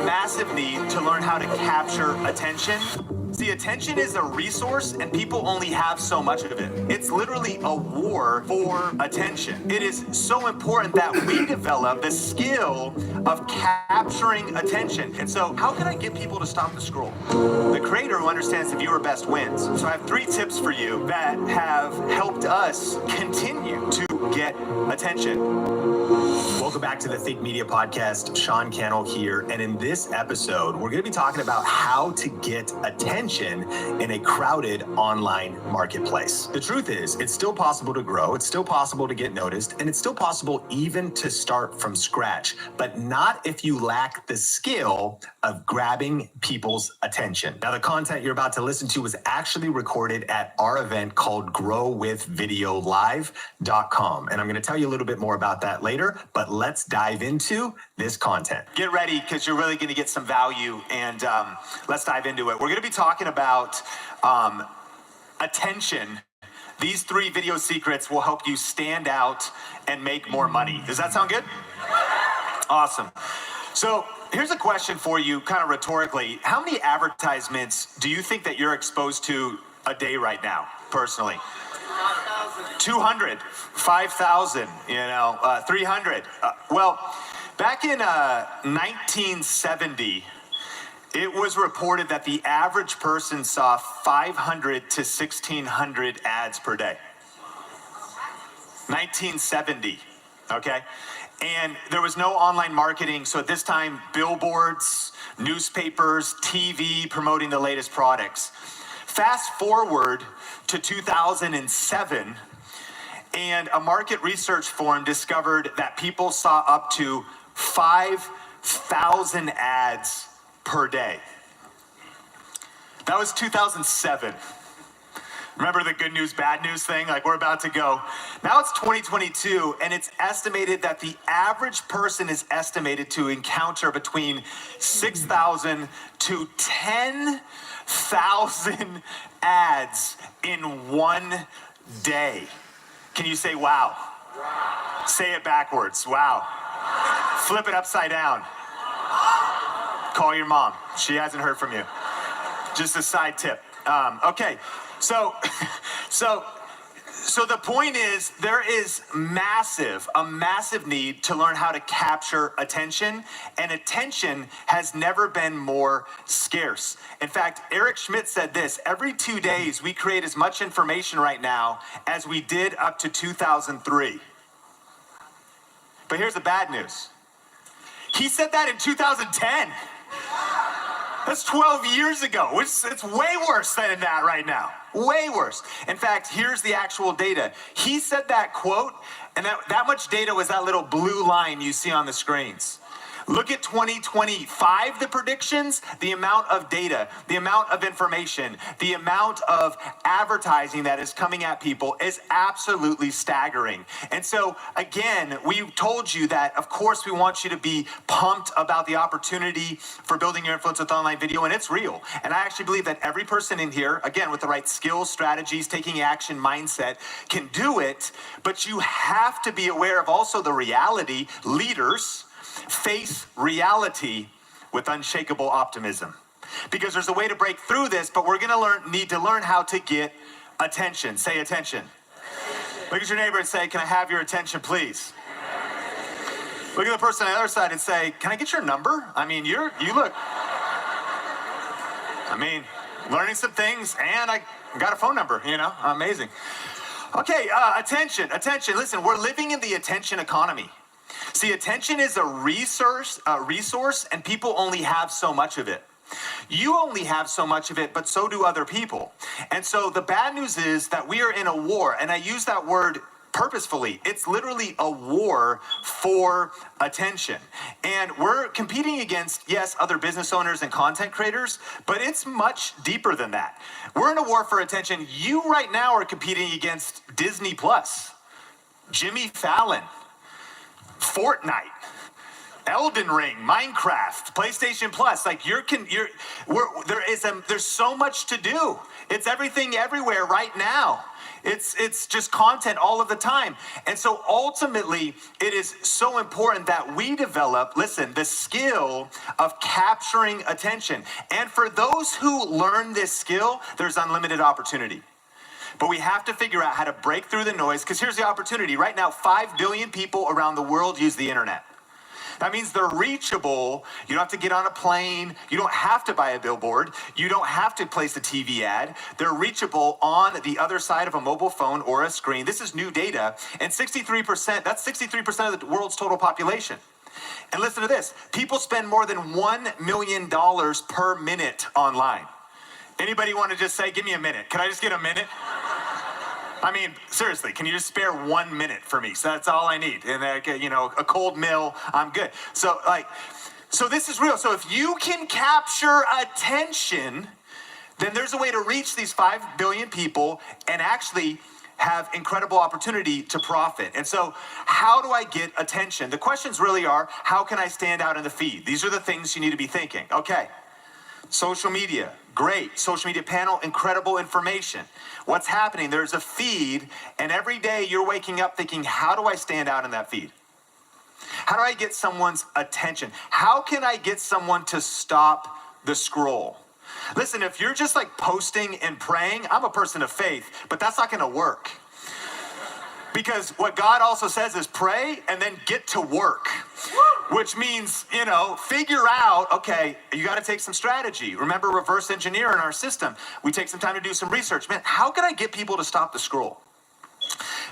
massive need to learn how to capture attention. See, attention is a resource and people only have so much of it. It's literally a war for attention. It is so important that we develop the skill of capturing attention. And so how can I get people to stop the scroll? The creator who understands the viewer best wins. So I have 3 tips for you that have helped us continue to get attention. Welcome back to the Think Media Podcast. Sean Cannell here. And in this episode, we're going to be talking about how to get attention in a crowded online marketplace. The truth is, it's still possible to grow. It's still possible to get noticed. And it's still possible even to start from scratch, but not if you lack the skill of grabbing people's attention. Now, the content you're about to listen to was actually recorded at our event called growwithvideolive.com. And I'm going to tell you a little bit more about that later, but let's dive into this content. Get ready, because you're really going to get some value, and let's dive into it. We're going to be talking about attention. These 3 video secrets will help you stand out and make more money. Does that sound good? Awesome. So here's a question for you, kind of rhetorically. How many advertisements do you think that you're exposed to a day right now, personally? 200, 5,000, 300. Well, back in 1970, it was reported that the average person saw 500 to 1,600 ads per day. 1970, okay? And there was no online marketing, so at this time, billboards, newspapers, TV promoting the latest products. Fast forward to 2007, and a market research firm discovered that people saw up to 5,000 ads per day. That was 2007. Remember the good news, bad news thing? Like, we're about to go. Now it's 2022, and it's estimated that the average person is estimated to encounter between 6,000 to 10,000 ads in one day. Can you say wow? Wow. Say it backwards. Wow. Flip it upside down. Call your mom. She hasn't heard from you. Just a side tip. Okay. So the point is, there is a massive need to learn how to capture attention, and attention has never been more scarce. In fact, Eric Schmidt said this: every 2 days, we create as much information right now as we did up to 2003. But here's the bad news. He said that in 2010. That's 12 years ago. It's way worse than that right now. Way worse. In fact, here's the actual data. He said that quote, and that much data was that little blue line you see on the screens. Look at 2025, the predictions, the amount of data, the amount of information, the amount of advertising that is coming at people is absolutely staggering. And so, again, we told you that, of course, we want you to be pumped about the opportunity for building your influence with online video, and it's real. And I actually believe that every person in here, again, with the right skills, strategies, taking action, mindset, can do it, but you have to be aware of also the reality. Leaders face reality with unshakable optimism, because there's a way to break through this, but we're going to need to learn how to get attention. Say attention. Look at your neighbor and say, can I have your attention, please? Look at the person on the other side and say, can I get your number? I mean, you look, learning some things, and I got a phone number, amazing. Okay, attention. Listen, we're living in the attention economy. See, attention is a resource, and people only have so much of it. You only have so much of it, but so do other people. And so the bad news is that we are in a war, and I use that word purposefully. It's literally a war for attention. And we're competing against, yes, other business owners and content creators, but it's much deeper than that. We're in a war for attention. You right now are competing against Disney Plus, Jimmy Fallon, Fortnite, Elden Ring, Minecraft, PlayStation Plus. Like there's so much to do. It's everything everywhere right now. It's just content all of the time. And so ultimately, it is so important that we develop, listen, the skill of capturing attention. And for those who learn this skill, there's unlimited opportunity. But we have to figure out how to break through the noise, because here's the opportunity. Right now, 5 billion people around the world use the internet. That means they're reachable. You don't have to get on a plane. You don't have to buy a billboard. You don't have to place a TV ad. They're reachable on the other side of a mobile phone or a screen. This is new data. And 63%, that's 63% of the world's total population. And listen to this. People spend more than $1 million per minute online. Anybody want to just say, give me a minute? Can I just get a minute? I mean, seriously, can you just spare 1 minute for me? So that's all I need. And a cold meal, I'm good. So this is real. So if you can capture attention, then there's a way to reach these 5 billion people and actually have incredible opportunity to profit. And so how do I get attention? The questions really are, how can I stand out in the feed? These are the things you need to be thinking. Okay, social media. Great. Social media panel, incredible information. What's happening? There's a feed, and every day you're waking up thinking, how do I stand out in that feed? How do I get someone's attention? How can I get someone to stop the scroll? Listen, if you're just like posting and praying, I'm a person of faith, but that's not going to work. Because what God also says is pray and then get to work. Which means, figure out, okay, you got to take some strategy. Remember, reverse engineer in our system. We take some time to do some research. Man, how can I get people to stop the scroll?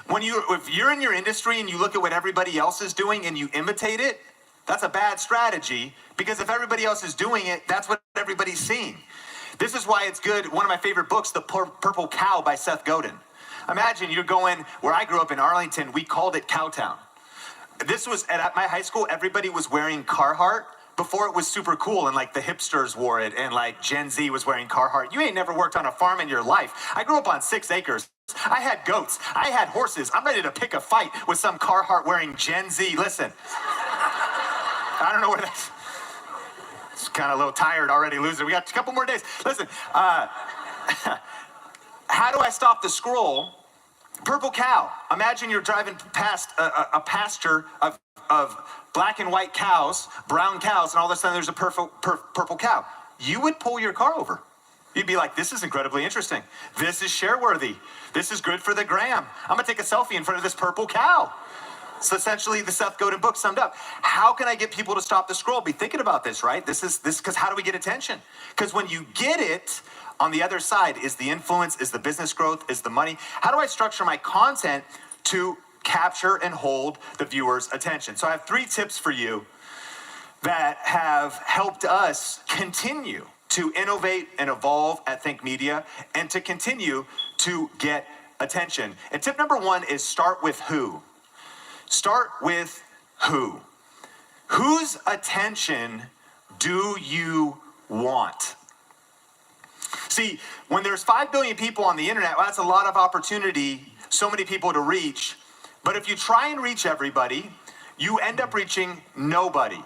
If you're in your industry and you look at what everybody else is doing and you imitate it, that's a bad strategy, because if everybody else is doing it, that's what everybody's seeing. This is why it's good. One of my favorite books, The Purple Cow by Seth Godin. Imagine you're going, where I grew up in Arlington, we called it Cowtown. This was at my high school, everybody was wearing Carhartt before it was super cool, and like the hipsters wore it, and like Gen Z was wearing Carhartt. You ain't never worked on a farm in your life. I grew up on 6 acres. I had goats. I had horses. I'm ready to pick a fight with some Carhartt wearing Gen Z. Listen, I don't know where that's. It's kind of a little tired already, loser. We got a couple more days. Listen, how do I stop the scroll? Purple cow. Imagine you're driving past a pasture of black and white cows, brown cows, and all of a sudden there's a purple cow. You would pull your car over. You'd be like, this is incredibly interesting. This is share-worthy. This is good for the gram. I'm going to take a selfie in front of this purple cow. So essentially the Seth Godin book summed up. How can I get people to stop the scroll? Be thinking about this, right? This because how do we get attention? Because when you get it, on the other side is the influence, is the business growth, is the money. How do I structure my content to capture and hold the viewer's attention? So I have 3 tips for you that have helped us continue to innovate and evolve at Think Media and to continue to get attention. And tip number 1 is start with who. Start with who. Whose attention do you want? See, when there's 5 billion people on the internet, well, that's a lot of opportunity, so many people to reach. But if you try and reach everybody, you end up reaching nobody.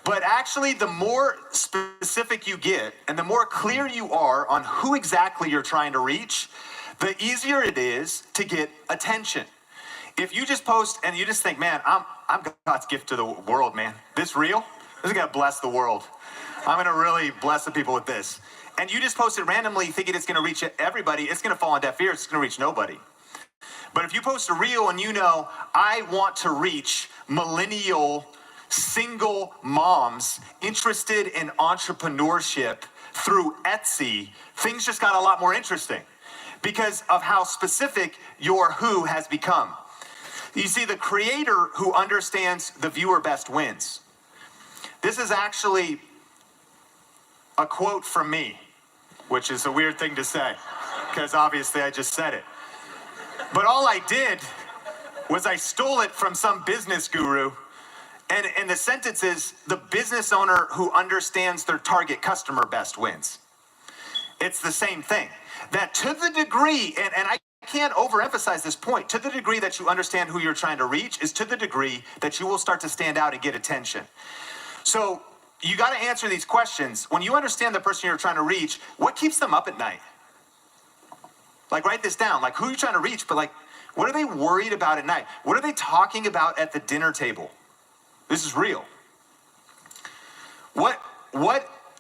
But actually, the more specific you get and the more clear you are on who exactly you're trying to reach, the easier it is to get attention. If you just post and you just think, man, I'm God's gift to the world, man. This real? This is going to bless the world. I'm going to really bless the people with this. And you just post it randomly thinking it's going to reach everybody, it's going to fall on deaf ears, it's going to reach nobody. But if you post a reel and I want to reach millennial single moms interested in entrepreneurship through Etsy, things just got a lot more interesting because of how specific your who has become. You see, the creator who understands the viewer best wins. This is actually a quote from me, which is a weird thing to say, because obviously I just said it. But all I did was I stole it from some business guru, and the sentence is, the business owner who understands their target customer best wins. It's the same thing. That to the degree, and I can't overemphasize this point, to the degree that you understand who you're trying to reach is to the degree that you will start to stand out and get attention. So you got to answer these questions. When you understand the person you're trying to reach, what keeps them up at night? Like, write this down. Like, who are you trying to reach? But like, what are they worried about at night? What are they talking about at the dinner table? This is real. What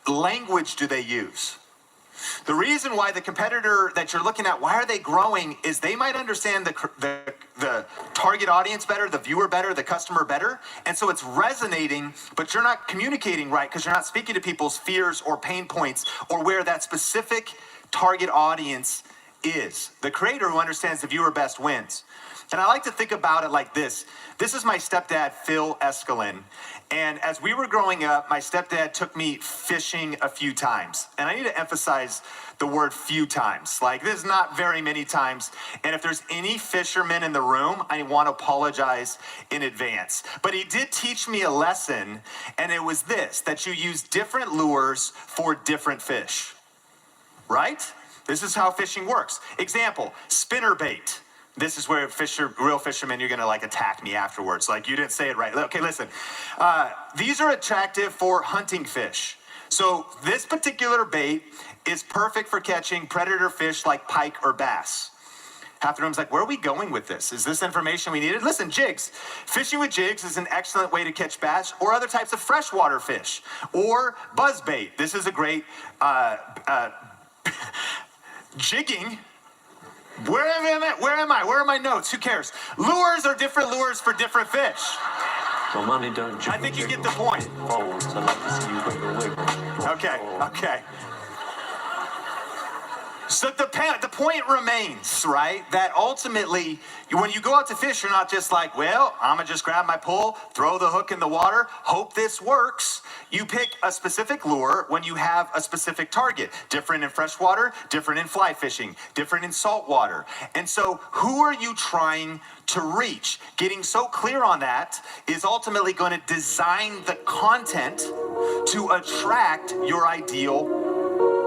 language do they use? The reason why the competitor that you're looking at, why are they growing, is they might understand the target audience better, the viewer better, the customer better. And so it's resonating, but you're not communicating right because you're not speaking to people's fears or pain points or where that specific target audience is. The creator who understands the viewer best wins. And I like to think about it like this. This is my stepdad, Phil Escalin. And as we were growing up, my stepdad took me fishing a few times. And I need to emphasize the word few times. Like, this is not very many times. And if there's any fishermen in the room, I want to apologize in advance. But he did teach me a lesson, and it was this, that you use different lures for different fish. Right? This is how fishing works. Example, spinner bait. This is where real fishermen, you're gonna like attack me afterwards. Like, you didn't say it right. Okay, listen. These are attractive for hunting fish. So this particular bait is perfect for catching predator fish like pike or bass. Half the room's like, where are we going with this? Is this information we needed? Listen, jigs. Fishing with jigs is an excellent way to catch bass or other types of freshwater fish. Or buzz bait. This is a great jigging. Where am I? Where are my notes? Who cares? Lures are different lures for different fish. So money don't jiggle, I think you get the point. Folds. I like to see you wiggle, wiggle. Okay. So the point remains, right? That ultimately, when you go out to fish, you're not just like, well, I'm going to just grab my pole, throw the hook in the water, hope this works. You pick a specific lure when you have a specific target. Different in freshwater, different in fly fishing, different in saltwater. And so who are you trying to reach? Getting so clear on that is ultimately going to design the content to attract your ideal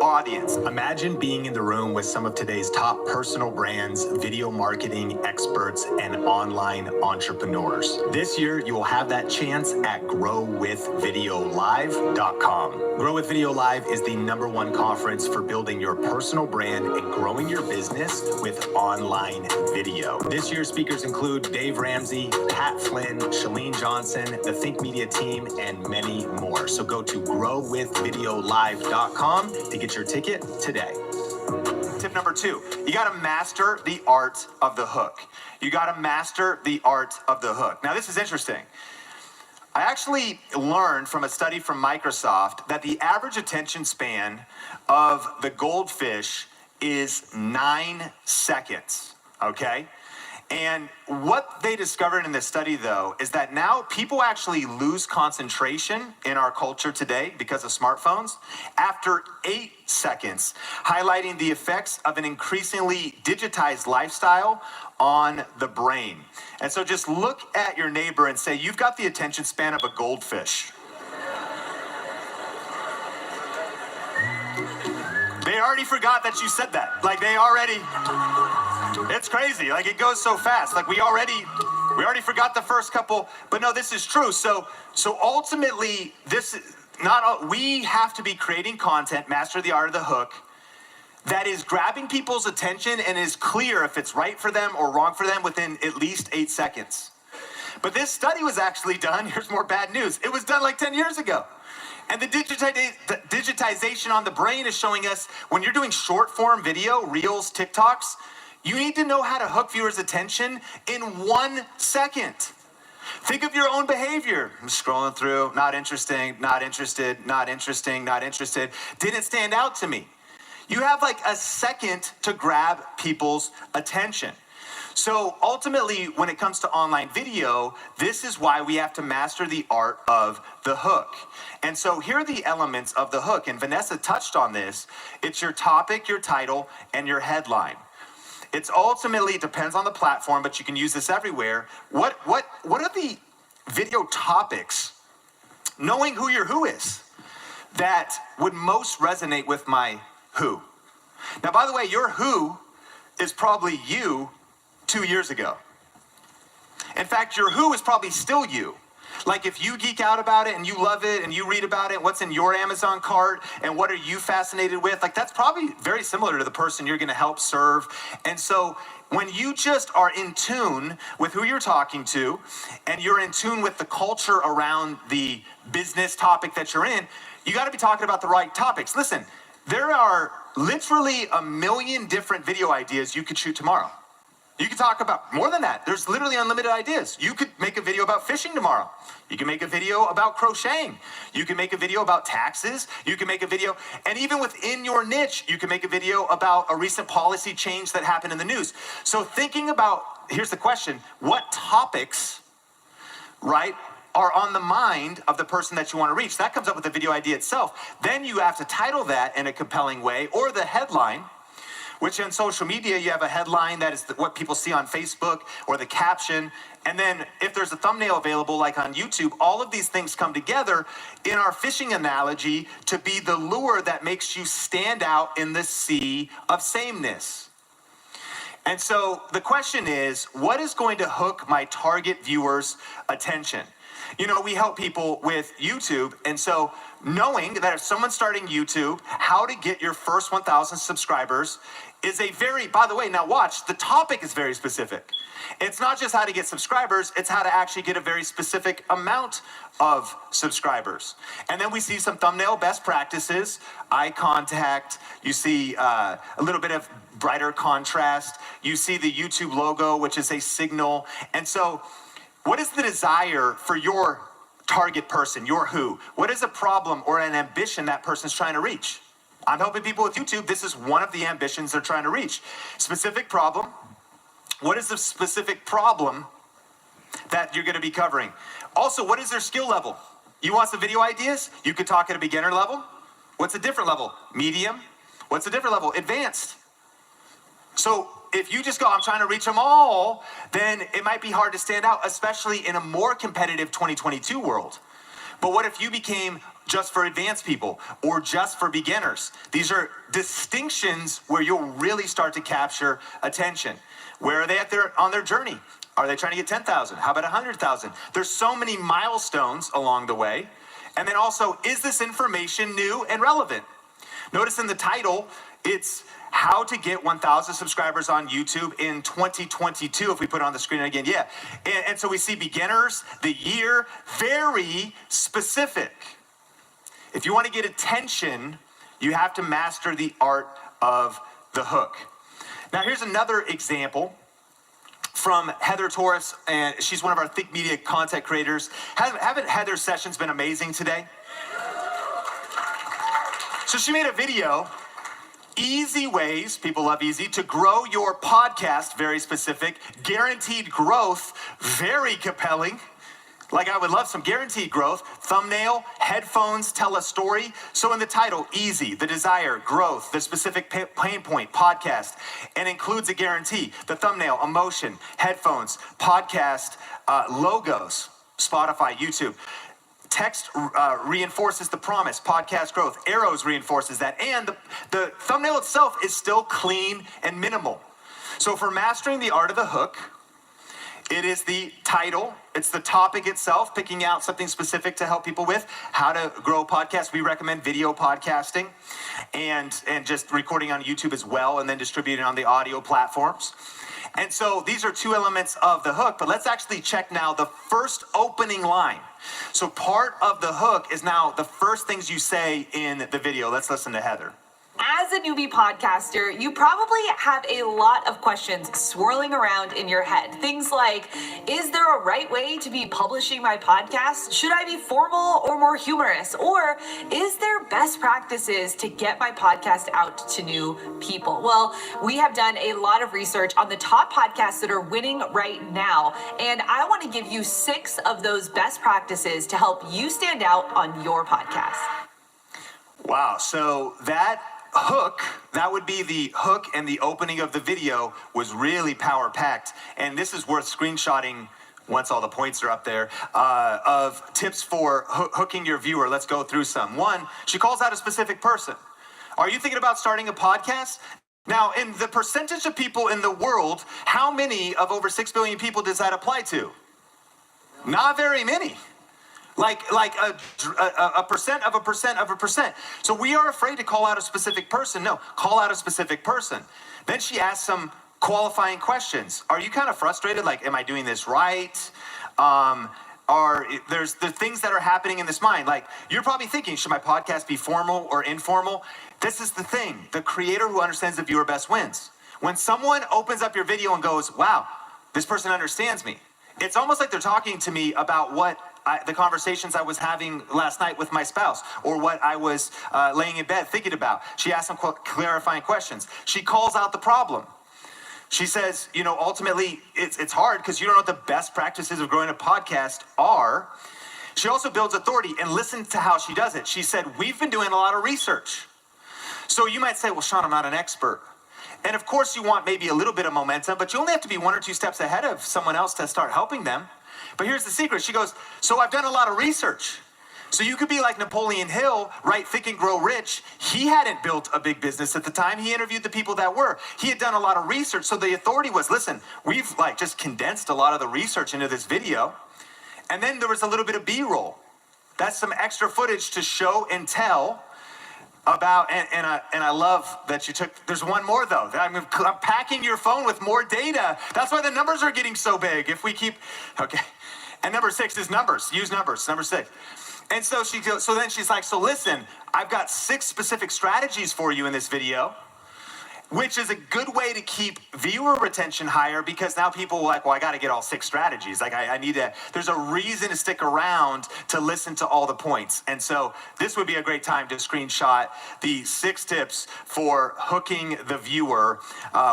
audience. Imagine being in the room with some of today's top personal brands, video marketing experts, and online entrepreneurs. This year, you will have that chance at growwithvideolive.com. Grow with Video Live is the #1 conference for building your personal brand and growing your business with online video. This year's speakers include Dave Ramsey, Pat Flynn, Shalene Johnson, the Think Media team, and many more. So go to growwithvideolive.com to get your ticket today. Tip number 2, you got to master the art of the hook. You got to master the art of the hook. Now, this is interesting. I actually learned from a study from Microsoft that the average attention span of the goldfish is 9 seconds, okay? And what they discovered in this study, though, is that now people actually lose concentration in our culture today because of smartphones after 8 seconds, highlighting the effects of an increasingly digitized lifestyle on the brain. And so just look at your neighbor and say, you've got the attention span of a goldfish. They already forgot that you said that. Like, they already... It's crazy. Like, it goes so fast. Like, we already forgot the first couple. But no, this is true. So ultimately, we have to be creating content, master the art of the hook, that is grabbing people's attention and is clear if it's right for them or wrong for them within at least 8 seconds. But this study was actually done. Here's more bad news. It was done like 10 years ago. And the digitization on the brain is showing us when you're doing short form video, reels, TikToks, you need to know how to hook viewers' attention in 1 second. Think of your own behavior. I'm scrolling through, not interesting, not interested, not interesting, not interested. Didn't stand out to me. You have like a second to grab people's attention. So ultimately, when it comes to online video, this is why we have to master the art of the hook. And so here are the elements of the hook. And Vanessa touched on this. It's your topic, your title, and your headline. It's ultimately, it depends on the platform, but you can use this everywhere. What are the video topics, knowing who your who is, that would most resonate with my who? Now, by the way, your who is probably you 2 years ago. In fact, your who is probably still you. Like if you geek out about it and you love it and you read about it, what's in your Amazon cart and what are you fascinated with, like that's probably very similar to the person you're gonna help serve. And so when you just are in tune with who you're talking to and you're in tune with the culture around the business topic that you're in, you gotta be talking about the right topics. Listen, there are literally a million different video ideas you could shoot tomorrow. You can talk about more than that. There's literally unlimited ideas. You could make a video about fishing tomorrow. You can make a video about crocheting. You can make a video about taxes. You can make a video, and even within your niche, you can make a video about a recent policy change that happened in the news. So thinking about, here's the question, what topics, right, are on the mind of the person that you want to reach? That comes up with the video idea itself. Then you have to title that in a compelling way, or the headline, which on social media, you have a headline that is what people see on Facebook, or the caption. And then if there's a thumbnail available, like on YouTube, all of these things come together in our fishing analogy to be the lure that makes you stand out in the sea of sameness. And so the question is, what is going to hook my target viewers' attention? You know, we help people with YouTube, and so knowing that if someone's starting YouTube, how to get your first 1,000 subscribers is a very, by the way, now watch, the topic is very specific. It's not just how to get subscribers, it's how to actually get a very specific amount of subscribers. And then we see some thumbnail best practices, eye contact, you see a little bit of brighter contrast, you see the YouTube logo, which is a signal. And so what is the desire for your target person, your who? What is a problem or an ambition that person's trying to reach? I'm helping people with YouTube. This is one of the ambitions they're trying to reach. Specific problem. What is the specific problem that you're going to be covering? Also, what is their skill level? You want some video ideas? You could talk at a beginner level. What's a different level? Medium. What's a different level? Advanced. So if you just go, I'm trying to reach them all, then it might be hard to stand out, especially in a more competitive 2022 world. But what if you became just for advanced people or just for beginners? These are distinctions where you'll really start to capture attention. Where are they on their journey? Are they trying to get 10,000? How about 100,000? There's so many milestones along the way. And then also, is this information new and relevant? Notice in the title, it's how to get 1,000 subscribers on YouTube in 2022, if we put it on the screen again, yeah. And so we see beginners, the year, very specific. If you want to get attention, you have to master the art of the hook. Now here's another example from Heather Torres, and she's one of our Think Media content creators. Haven't Heather's sessions been amazing today? So she made a video, easy ways, people love easy, to grow your podcast, very specific, guaranteed growth, very compelling. Like I would love some guaranteed growth, thumbnail, headphones, tell a story. So in the title, easy, the desire, growth, the specific pain point, podcast, and includes a guarantee. The thumbnail, emotion, headphones, podcast, logos, Spotify, YouTube. Text reinforces the promise, podcast growth. Arrows reinforces that. And the thumbnail itself is still clean and minimal. So for mastering the art of the hook, it is the title, it's the topic itself, picking out something specific to help people with how to grow a podcast. We recommend video podcasting and just recording on YouTube as well, and then distributing on the audio platforms. And so these are two elements of the hook, but let's actually check now the first opening line. So part of the hook is now the first things you say in the video. Let's listen to Heather. As a newbie podcaster, you probably have a lot of questions swirling around in your head. Things like, is there a right way to be publishing my podcast? Should I be formal or more humorous? Or is there best practices to get my podcast out to new people? Well, we have done a lot of research on the top podcasts that are winning right now, and I want to give you 6 of those best practices to help you stand out on your podcast. Wow, so that hook, that would be the hook, and the opening of the video was really power-packed. And this is worth screenshotting once all the points are up there, of tips for hooking your viewer. Let's go through some. 1, she calls out a specific person. Are you thinking about starting a podcast? Now, in the percentage of people in the world, how many of over 6 billion people does that apply to? Not very many. like a percent of a percent of a percent. So we are afraid to call out a specific person. No, call out a specific person. Then she asked some qualifying questions. Are you kind of frustrated? Like, am I doing this right? There's the things that are happening in this mind. Like, you're probably thinking, should my podcast be formal or informal? This is the thing. The creator who understands the viewer best wins. When someone opens up your video and goes, wow, this person understands me. It's almost like they're talking to me about the conversations I was having last night with my spouse, or what I was laying in bed thinking about. She asked some clarifying questions. She calls out the problem. She says, ultimately, it's hard because you don't know what the best practices of growing a podcast are. She also builds authority, and listen to how she does it. She said, we've been doing a lot of research. So you might say, well, Sean, I'm not an expert. And of course you want maybe a little bit of momentum, but you only have to be 1 or 2 steps ahead of someone else to start helping them. But here's the secret. She goes, so I've done a lot of research. So you could be like Napoleon Hill, write Think and Grow Rich. He hadn't built a big business at the time. He interviewed the people that were. He had done a lot of research. So the authority was, listen, we've just condensed a lot of the research into this video. And then there was a little bit of B-roll. That's some extra footage to show and tell about, and I love that you took, there's one more though. I'm packing your phone with more data. That's why the numbers are getting so big. If we keep, okay. And number 6 is numbers. Use numbers, number 6. And so then she's like, so listen, I've got 6 specific strategies for you in this video, which is a good way to keep viewer retention higher, because now people are like, well, I got to get all 6 strategies. Like I need to, there's a reason to stick around to listen to all the points. And so this would be a great time to screenshot the 6 tips for hooking the viewer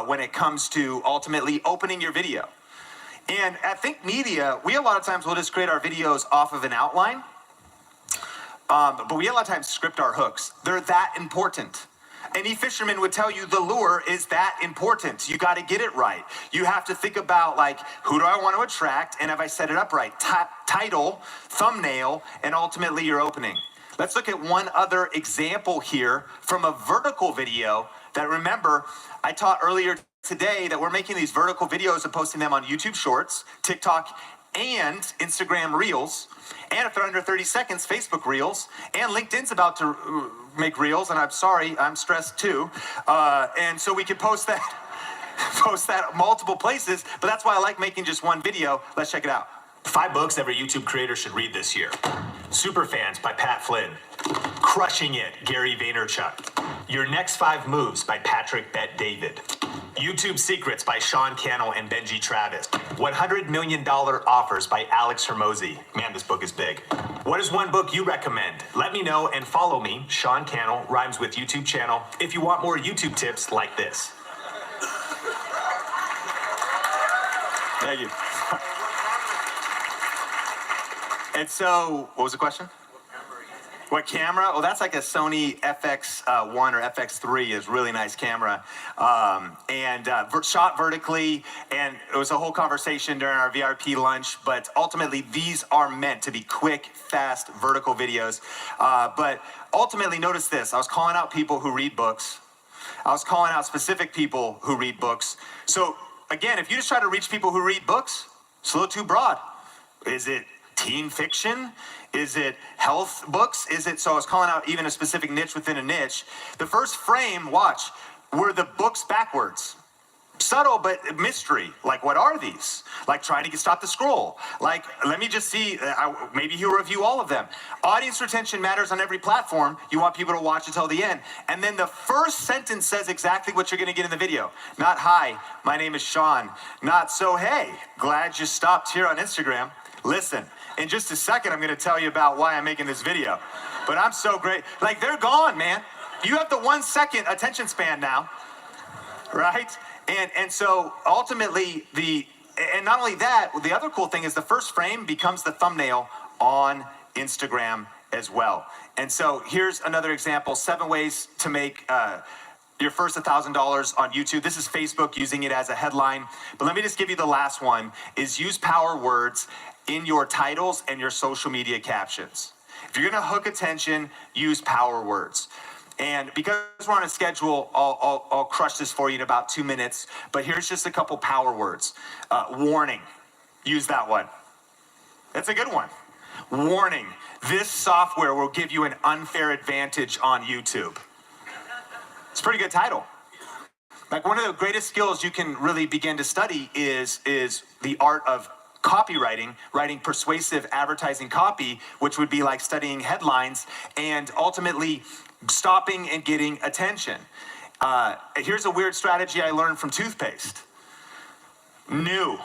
when it comes to ultimately opening your video. And at Think Media, we a lot of times will just create our videos off of an outline. But we a lot of times script our hooks. They're that important. Any fisherman would tell you the lure is that important. You got to get it right. You have to think about, like, who do I want to attract, and have I set it up right? Title, thumbnail, and ultimately your opening. Let's look at one other example here from a vertical video that, remember, I taught earlier today that we're making these vertical videos and posting them on YouTube Shorts, TikTok, and Instagram Reels. And if they're under 30 seconds, Facebook Reels. And LinkedIn's about to make Reels, and I'm sorry, I'm stressed too. And so we can post that multiple places, but that's why I like making just one video. Let's check it out. 5 books every YouTube creator should read this year. Superfans by Pat Flynn. Crushing It, Gary Vaynerchuk. Your Next 5 Moves by Patrick Bet-David. YouTube Secrets by Sean Cannell and Benji Travis. $100 Million Offers by Alex Hermosi. Man, this book is big. What is one book you recommend? Let me know and follow me, Sean Cannell, rhymes with YouTube channel, if you want more YouTube tips like this. Thank you. And so, what was the question? What camera? Well, that's like a Sony FX1 or FX3 is really nice camera. Shot vertically, and it was a whole conversation during our VRP lunch, but ultimately these are meant to be quick, fast, vertical videos. But ultimately, notice this. I was calling out people who read books. I was calling out specific people who read books. So again, if you just try to reach people who read books, it's a little too broad. Is it teen fiction? Is it health books? So I was calling out even a specific niche within a niche. The first frame, watch, were the books backwards. Subtle, but mystery. Like, what are these? Like, trying to stop the scroll. Like, let me just see, maybe he'll review all of them. Audience retention matters on every platform. You want people to watch until the end. And then the first sentence says exactly what you're going to get in the video. Not, hi, my name is Sean. Not, so hey, glad you stopped here on Instagram. Listen, in just a second, I'm going to tell you about why I'm making this video. But I'm so great. Like, they're gone, man. You have the 1 second attention span now, right? And so ultimately, and not only that, the other cool thing is the first frame becomes the thumbnail on Instagram as well. And so here's another example, 7 ways to make your first $1,000 on YouTube. This is Facebook using it as a headline. But let me just give you the last one, is use power words in your titles and your social media captions. If you're gonna hook attention, use power words. And because we're on a schedule, I'll crush this for you in about 2 minutes, but here's just a couple power words. Warning, use that one. That's a good one. Warning, this software will give you an unfair advantage on YouTube. It's a pretty good title. Like, one of the greatest skills you can really begin to study is the art of copywriting, writing persuasive advertising copy, which would be like studying headlines and ultimately stopping and getting attention. Here's a weird strategy I learned from toothpaste. New.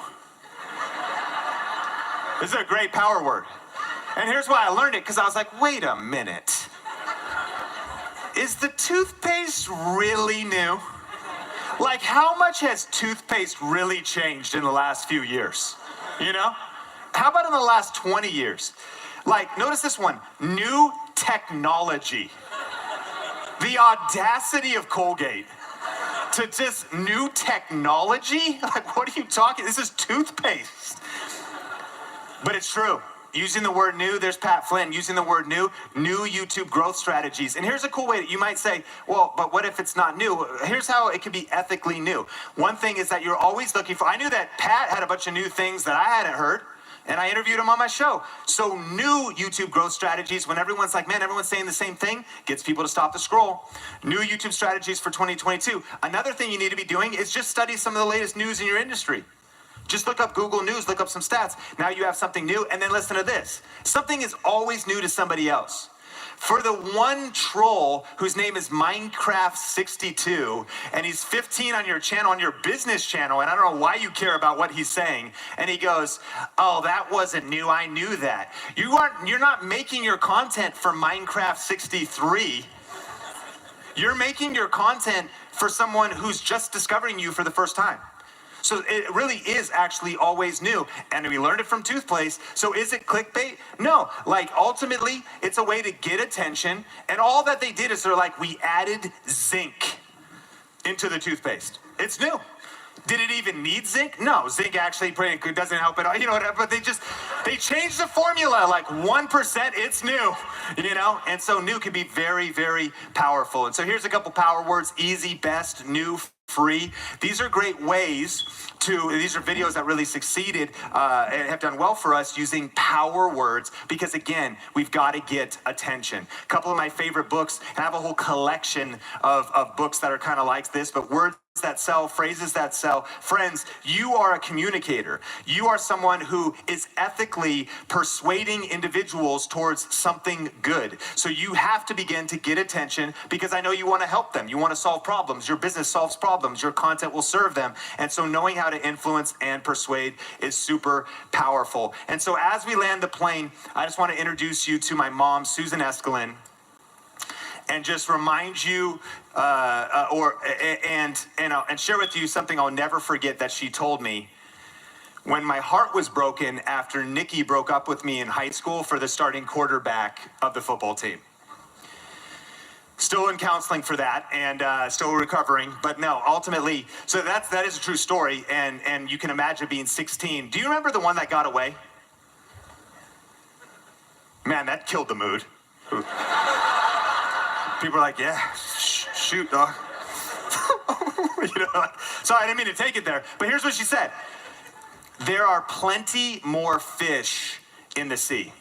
This is a great power word. And here's why I learned it, because I was like, wait a minute. Is the toothpaste really new? Like, how much has toothpaste really changed in the last few years? You know? How about in the last 20 years? Like, notice this one, new technology. The audacity of Colgate to just new technology? Like, what are you talking? This is toothpaste. But it's true. Using the word new, there's Pat Flynn, using the word new YouTube growth strategies. And here's a cool way that you might say, well, but what if it's not new? Here's how it can be ethically new. One thing is that you're always looking for, I knew that Pat had a bunch of new things that I hadn't heard, and I interviewed him on my show. So new YouTube growth strategies, when everyone's like, man, everyone's saying the same thing, gets people to stop the scroll. New YouTube strategies for 2022. Another thing you need to be doing is just study some of the latest news in your industry. Just look up Google News, look up some stats. Now you have something new, and then listen to this. Something is always new to somebody else. For the one troll whose name is Minecraft62, and he's 15 on your channel, on your business channel, and I don't know why you care about what he's saying, and he goes, oh, that wasn't new, I knew that. You're not making your content for Minecraft63. You're making your content for someone who's just discovering you for the first time. So it really is actually always new. And we learned it from toothpaste. So is it clickbait? No. Like, ultimately, it's a way to get attention. And all that they did is they're like, we added zinc into the toothpaste. It's new. Did it even need zinc? No, zinc actually doesn't help at all. You know what? But they changed the formula, like 1%, it's new, you know? And so new can be very, very powerful. And so here's a couple power words: easy, best, new, free. These are great ways these are videos that really succeeded and have done well for us using power words, because again, we've got to get attention. A couple of my favorite books, I have a whole collection of books that are kind of like this, but words that sell, phrases that sell. Friends, you are a communicator. You are someone who is ethically persuading individuals towards something good. So you have to begin to get attention, because I know you want to help them. You want to solve problems. Your business solves problems. Your content will serve them. And so knowing how to influence and persuade is super powerful. And so as we land the plane, I just want to introduce you to my mom, Susan Escalin, and just remind you and share with you something I'll never forget that she told me when my heart was broken after Nikki broke up with me in high school for the starting quarterback of the football team. Still in counseling for that, and still recovering, but no, ultimately, so that is a true story, and you can imagine being 16. Do you remember the one that got away? Man, that killed the mood. People are like, yeah, shoot, dog. You know, sorry, I didn't mean to take it there. But here's what she said. There are plenty more fish in the sea.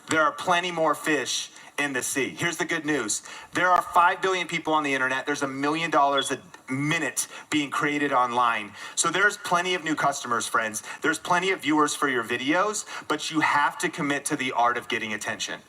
There are plenty more fish in the sea. Here's the good news. There are 5 billion people on the internet. There's $1 million a minute being created online. So there's plenty of new customers, friends. There's plenty of viewers for your videos, but you have to commit to the art of getting attention.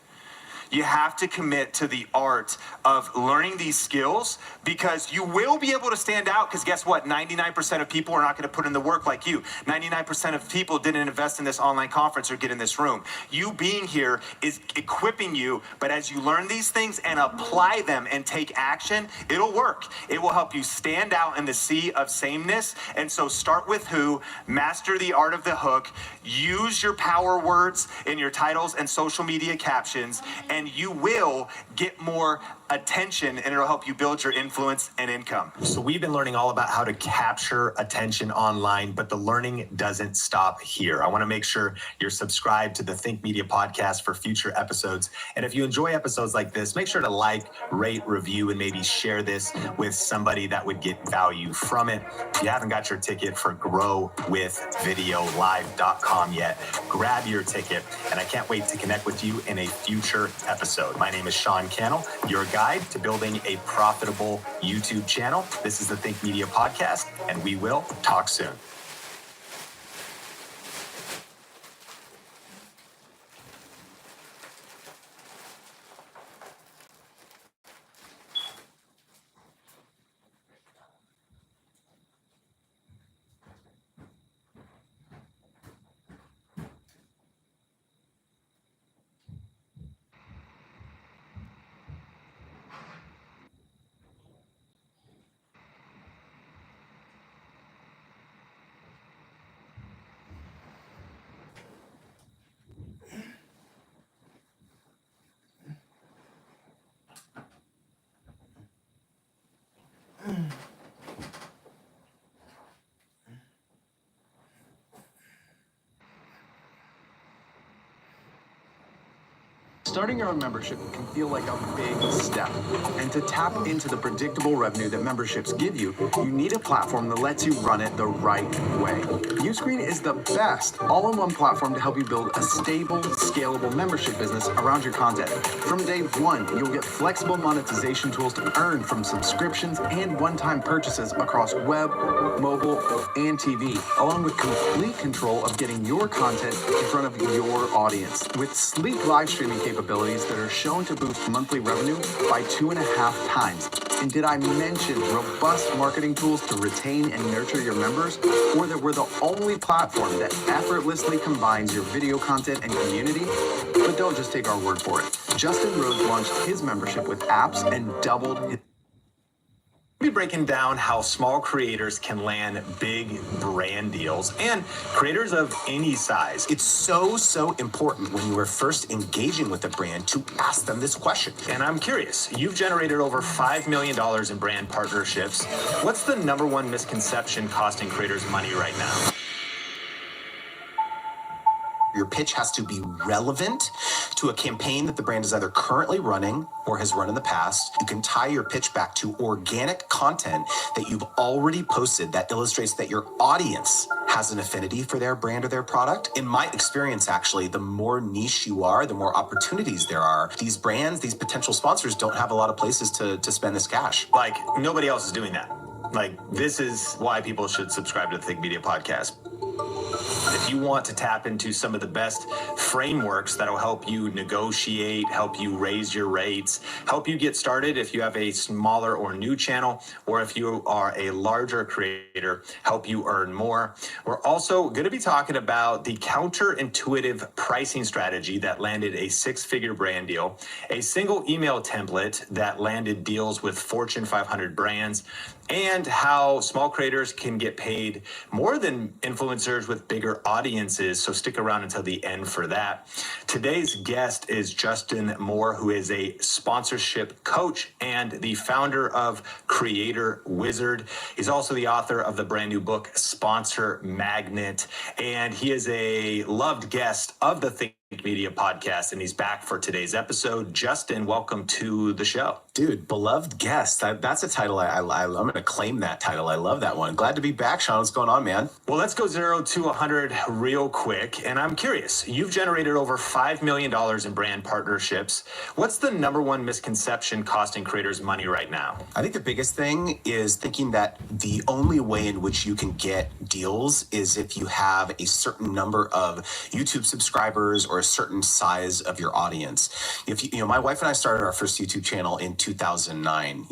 You have to commit to the art of learning these skills, because you will be able to stand out, because guess what? 99% of people are not going to put in the work like you. 99% of people didn't invest in this online conference or get in this room. You being here is equipping you, but as you learn these things and apply them and take action, it'll work. It will help you stand out in the sea of sameness. And so start with who, master the art of the hook, use your power words in your titles and social media captions, and and you will get more attention, and it'll help you build your influence and income. So we've been learning all about how to capture attention online, but the learning doesn't stop here. I want to make sure you're subscribed to the Think Media podcast for future episodes. And if you enjoy episodes like this, make sure to like, rate, review, and maybe share this with somebody that would get value from it. If you haven't got your ticket for growwithvideolive.com yet, grab your ticket, and I can't wait to connect with you in a future episode. My name is Sean Cannell, your guide to building a profitable YouTube channel. This is the Think Media podcast, and we will talk soon. Starting your own membership can feel like a big step. And to tap into the predictable revenue that memberships give you, you need a platform that lets you run it the right way. Uscreen is the best all-in-one platform to help you build a stable, scalable membership business around your content. From day one, you'll get flexible monetization tools to earn from subscriptions and one-time purchases across web, mobile, and TV, along with complete control of getting your content in front of your audience. With sleek live streaming capabilities that are shown to boost monthly revenue by 2.5 times. And did I mention robust marketing tools to retain and nurture your members? Or that we're the only platform that effortlessly combines your video content and community? But don't just take our word for it. Justin Rhodes launched his membership with apps and doubled his... We'll be breaking down how small creators can land big brand deals, and creators of any size. It's so important when you are first engaging with a brand to ask them this question. And I'm curious, you've generated over $5 million in brand partnerships. What's the number one misconception costing creators money right now? Your pitch has to be relevant to a campaign that the brand is either currently running or has run in the past. You can tie your pitch back to organic content that you've already posted that illustrates that your audience has an affinity for their brand or their product. In my experience, actually, the more niche you are, the more opportunities there are. These brands, these potential sponsors don't have a lot of places to spend this cash. Like, nobody else is doing that. Like, this is why people should subscribe to the Think Media podcast. If you want to tap into some of the best frameworks that'll help you negotiate, help you raise your rates, help you get started if you have a smaller or new channel, or if you are a larger creator, help you earn more. We're also going to be talking about the counterintuitive pricing strategy that landed a 6-figure brand deal, a single email template that landed deals with Fortune 500 brands, and how small creators can get paid more than influencers with bigger audiences. So stick around until the end for that. Today's guest is Justin Moore, who is a sponsorship coach and the founder of Creator Wizard. He's also the author of the brand new book, Sponsor Magnet, and he is a loved guest of the Think Media podcast, and he's back for today's episode. Justin, welcome to the show. Dude, beloved guest. That's a title. I'm going to claim that title. I love that one. Glad to be back, Sean. What's going on, man? Well, let's go 0 to 100 real quick. And I'm curious, you've generated over $5 million in brand partnerships. What's the number one misconception costing creators money right now? I think the biggest thing is thinking that the only way in which you can get deals is if you have a certain number of YouTube subscribers or a certain size of your audience. If my wife and I started our first YouTube channel in 2009,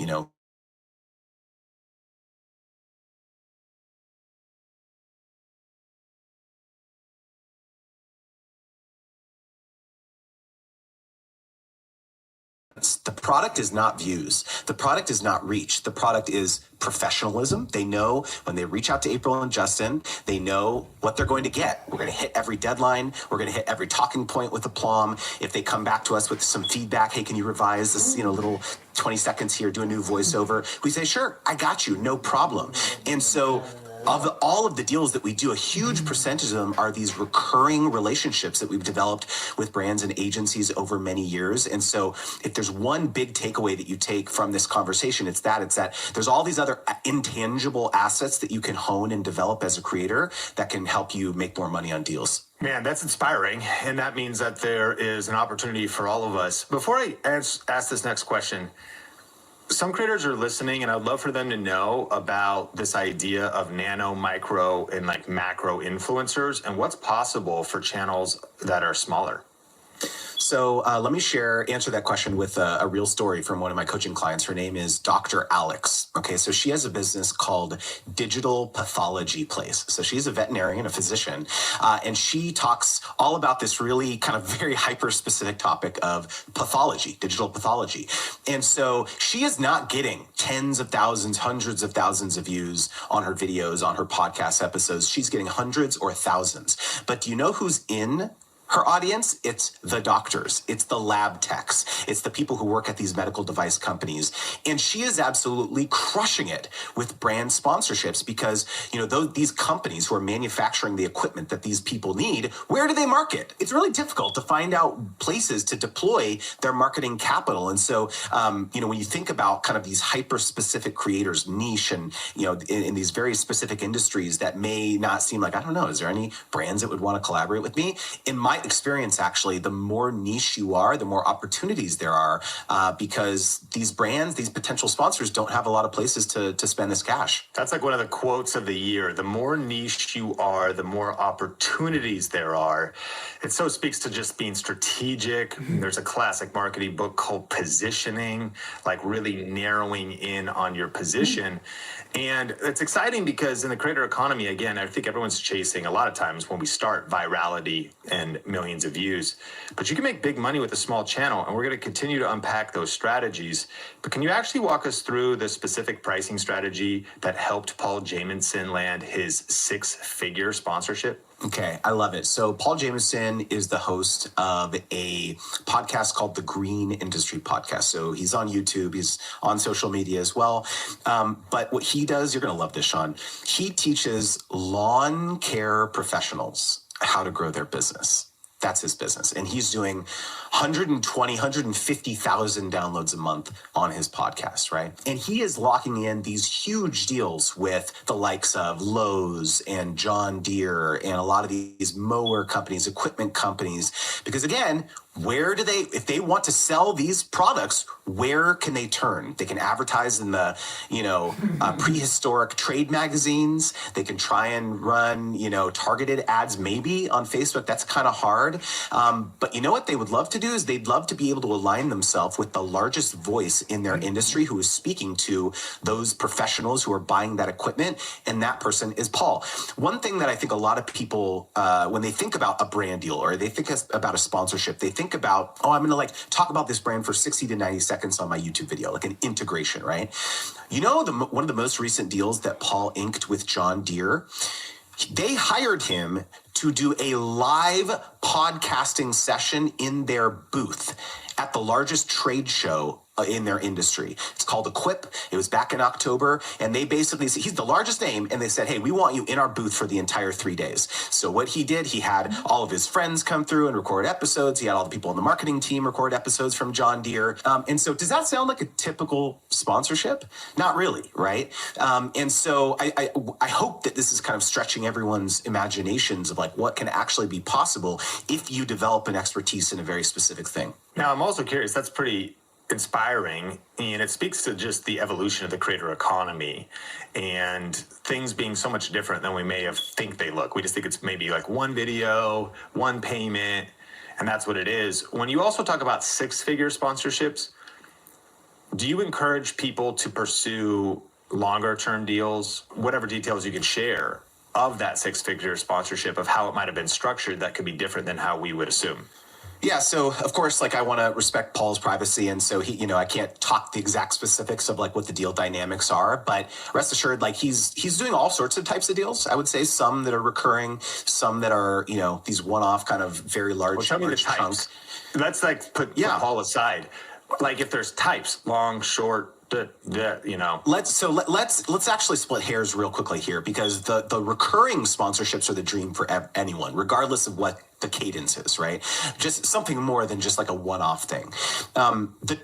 the product is not views. The product is not reach. The product is professionalism. They know when they reach out to April and Justin, they know what they're going to get. We're going to hit every deadline. We're going to hit every talking point with aplomb. If they come back to us with some feedback, hey, can you revise this, little 20 seconds here, do a new voiceover? We say, sure, I got you, no problem. And so of all of the deals that we do, a huge percentage of them are these recurring relationships that we've developed with brands and agencies over many years. And so if there's one big takeaway that you take from this conversation, it's that there's all these other intangible assets that you can hone and develop as a creator that can help you make more money on deals. Man, that's inspiring. And that means that there is an opportunity for all of us. Before I ask this next question, some creators are listening, and I'd love for them to know about this idea of nano, micro, and macro influencers and what's possible for channels that are smaller. So let me answer that question with a real story from one of my coaching clients. Her name is Dr. Alex. Okay, so she has a business called Digital Pathology Place. So she's a veterinarian, a physician, and she talks all about this really kind of very hyper-specific topic of pathology, digital pathology. And so she is not getting tens of thousands, hundreds of thousands of views on her videos, on her podcast episodes. She's getting hundreds or thousands. But do you know who's in her audience? It's the doctors. It's the lab techs. It's the people who work at these medical device companies. And she is absolutely crushing it with brand sponsorships because, these companies who are manufacturing the equipment that these people need, where do they market? It's really difficult to find out places to deploy their marketing capital. And so, when you think about kind of these hyper-specific creators, niche, and, in these very specific industries that may not seem like, I don't know, is there any brands that would want to collaborate with me? In my experience, actually, the more niche you are, the more opportunities there are because these brands, these potential sponsors don't have a lot of places to spend this cash. That's like one of the quotes of the year. The more niche you are, the more opportunities there are. It so speaks to just being strategic. There's a classic marketing book called Positioning, like really narrowing in on your position. And it's exciting because in the creator economy, again, I think everyone's chasing a lot of times when we start virality and millions of views, but you can make big money with a small channel, and we're going to continue to unpack those strategies. But can you actually walk us through the specific pricing strategy that helped Paul Jamison land his 6-figure sponsorship? Okay, I love it. So Paul Jamison is the host of a podcast called The Green Industry Podcast. So he's on YouTube, he's on social media as well. But what he does, you're going to love this, Sean. He teaches lawn care professionals how to grow their business. That's his business. And he's doing 150,000 downloads a month on his podcast, right? And he is locking in these huge deals with the likes of Lowe's and John Deere and a lot of these mower companies, equipment companies, because again, if they want to sell these products, where can they turn? They can advertise in the, prehistoric trade magazines. They can try and run, targeted ads maybe on Facebook. That's kind of hard. But you know what they would love to do is they'd love to be able to align themselves with the largest voice in their industry who is speaking to those professionals who are buying that equipment. And that person is Paul. One thing that I think a lot of people, when they think about a brand deal or they think about a sponsorship, they think about, I'm going to talk about this brand for 60 to 90 seconds on my YouTube video, like an integration, right? One of the most recent deals that Paul inked with John Deere, they hired him to do a live podcasting session in their booth at the largest trade show in their industry. It's called Equip. It was back in October, and they basically said, he's the largest name, and they said, hey, we want you in our booth for the entire 3 days. So what he did, he had all of his friends come through and record episodes. He had all the people on the marketing team record episodes from John Deere. And so does that sound like a typical sponsorship? Not really, right? And so I hope that this is kind of stretching everyone's imaginations of what can actually be possible if you develop an expertise in a very specific thing. Now, I'm also curious, that's pretty inspiring, and it speaks to just the evolution of the creator economy and things being so much different than we may have think they look. We just think it's maybe one video, one payment, and that's what it is. When you also talk about 6-figure sponsorships, do you encourage people to pursue longer term deals, whatever details you can share of that 6-figure sponsorship, of how it might have been structured that could be different than how we would assume? Yeah, so of course, like I want to respect Paul's privacy, and so he, I can't talk the exact specifics of like what the deal dynamics are, but rest assured, like he's doing all sorts of types of deals. I would say some that are recurring, some that are these one-off kind of very large, Tell me the large types. chunks. Let's like put Paul aside. Like if there's types, long, short, Let's actually split hairs real quickly here, because the recurring sponsorships are the dream for anyone, regardless of what the cadence is, right? Just something more than just like a one-off thing. The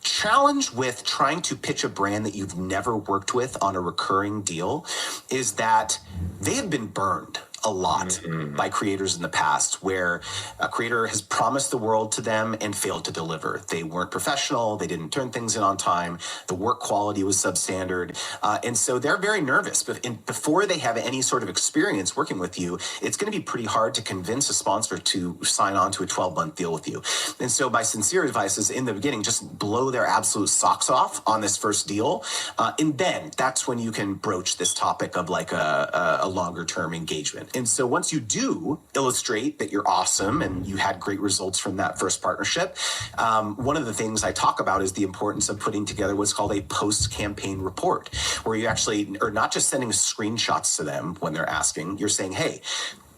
challenge with trying to pitch a brand that you've never worked with on a recurring deal is that they have been burned a lot by creators in the past, where a creator has promised the world to them and failed to deliver. They weren't professional. They didn't turn things in on time. The work quality was substandard. And so they're very nervous. But before they have any sort of experience working with you, it's going to be pretty hard to convince a sponsor to sign on to a 12-month deal with you. And so my sincere advice is, in the beginning, just blow their absolute socks off on this first deal. And then that's when you can broach this topic of like a longer-term engagement. And so once you do illustrate that you're awesome and you had great results from that first partnership, one of the things I talk about is the importance of putting together what's called a post-campaign report, where you actually are not just sending screenshots to them when they're asking, you're saying, hey,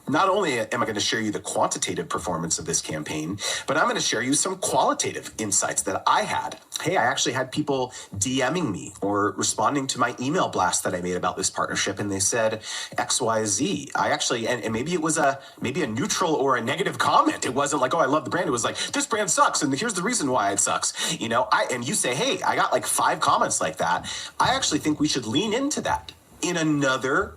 not only am I going to share you the quantitative performance of this campaign, but I'm going to share you some qualitative insights that I had. Hey, I actually had people DMing me or responding to my email blast that I made about this partnership, and they said XYZ. I actually, and maybe it was maybe a neutral or a negative comment. It wasn't like, oh, I love the brand. It was like, this brand sucks, and here's the reason why it sucks. And you say, hey, I got like 5 comments like that. I actually think we should lean into that in another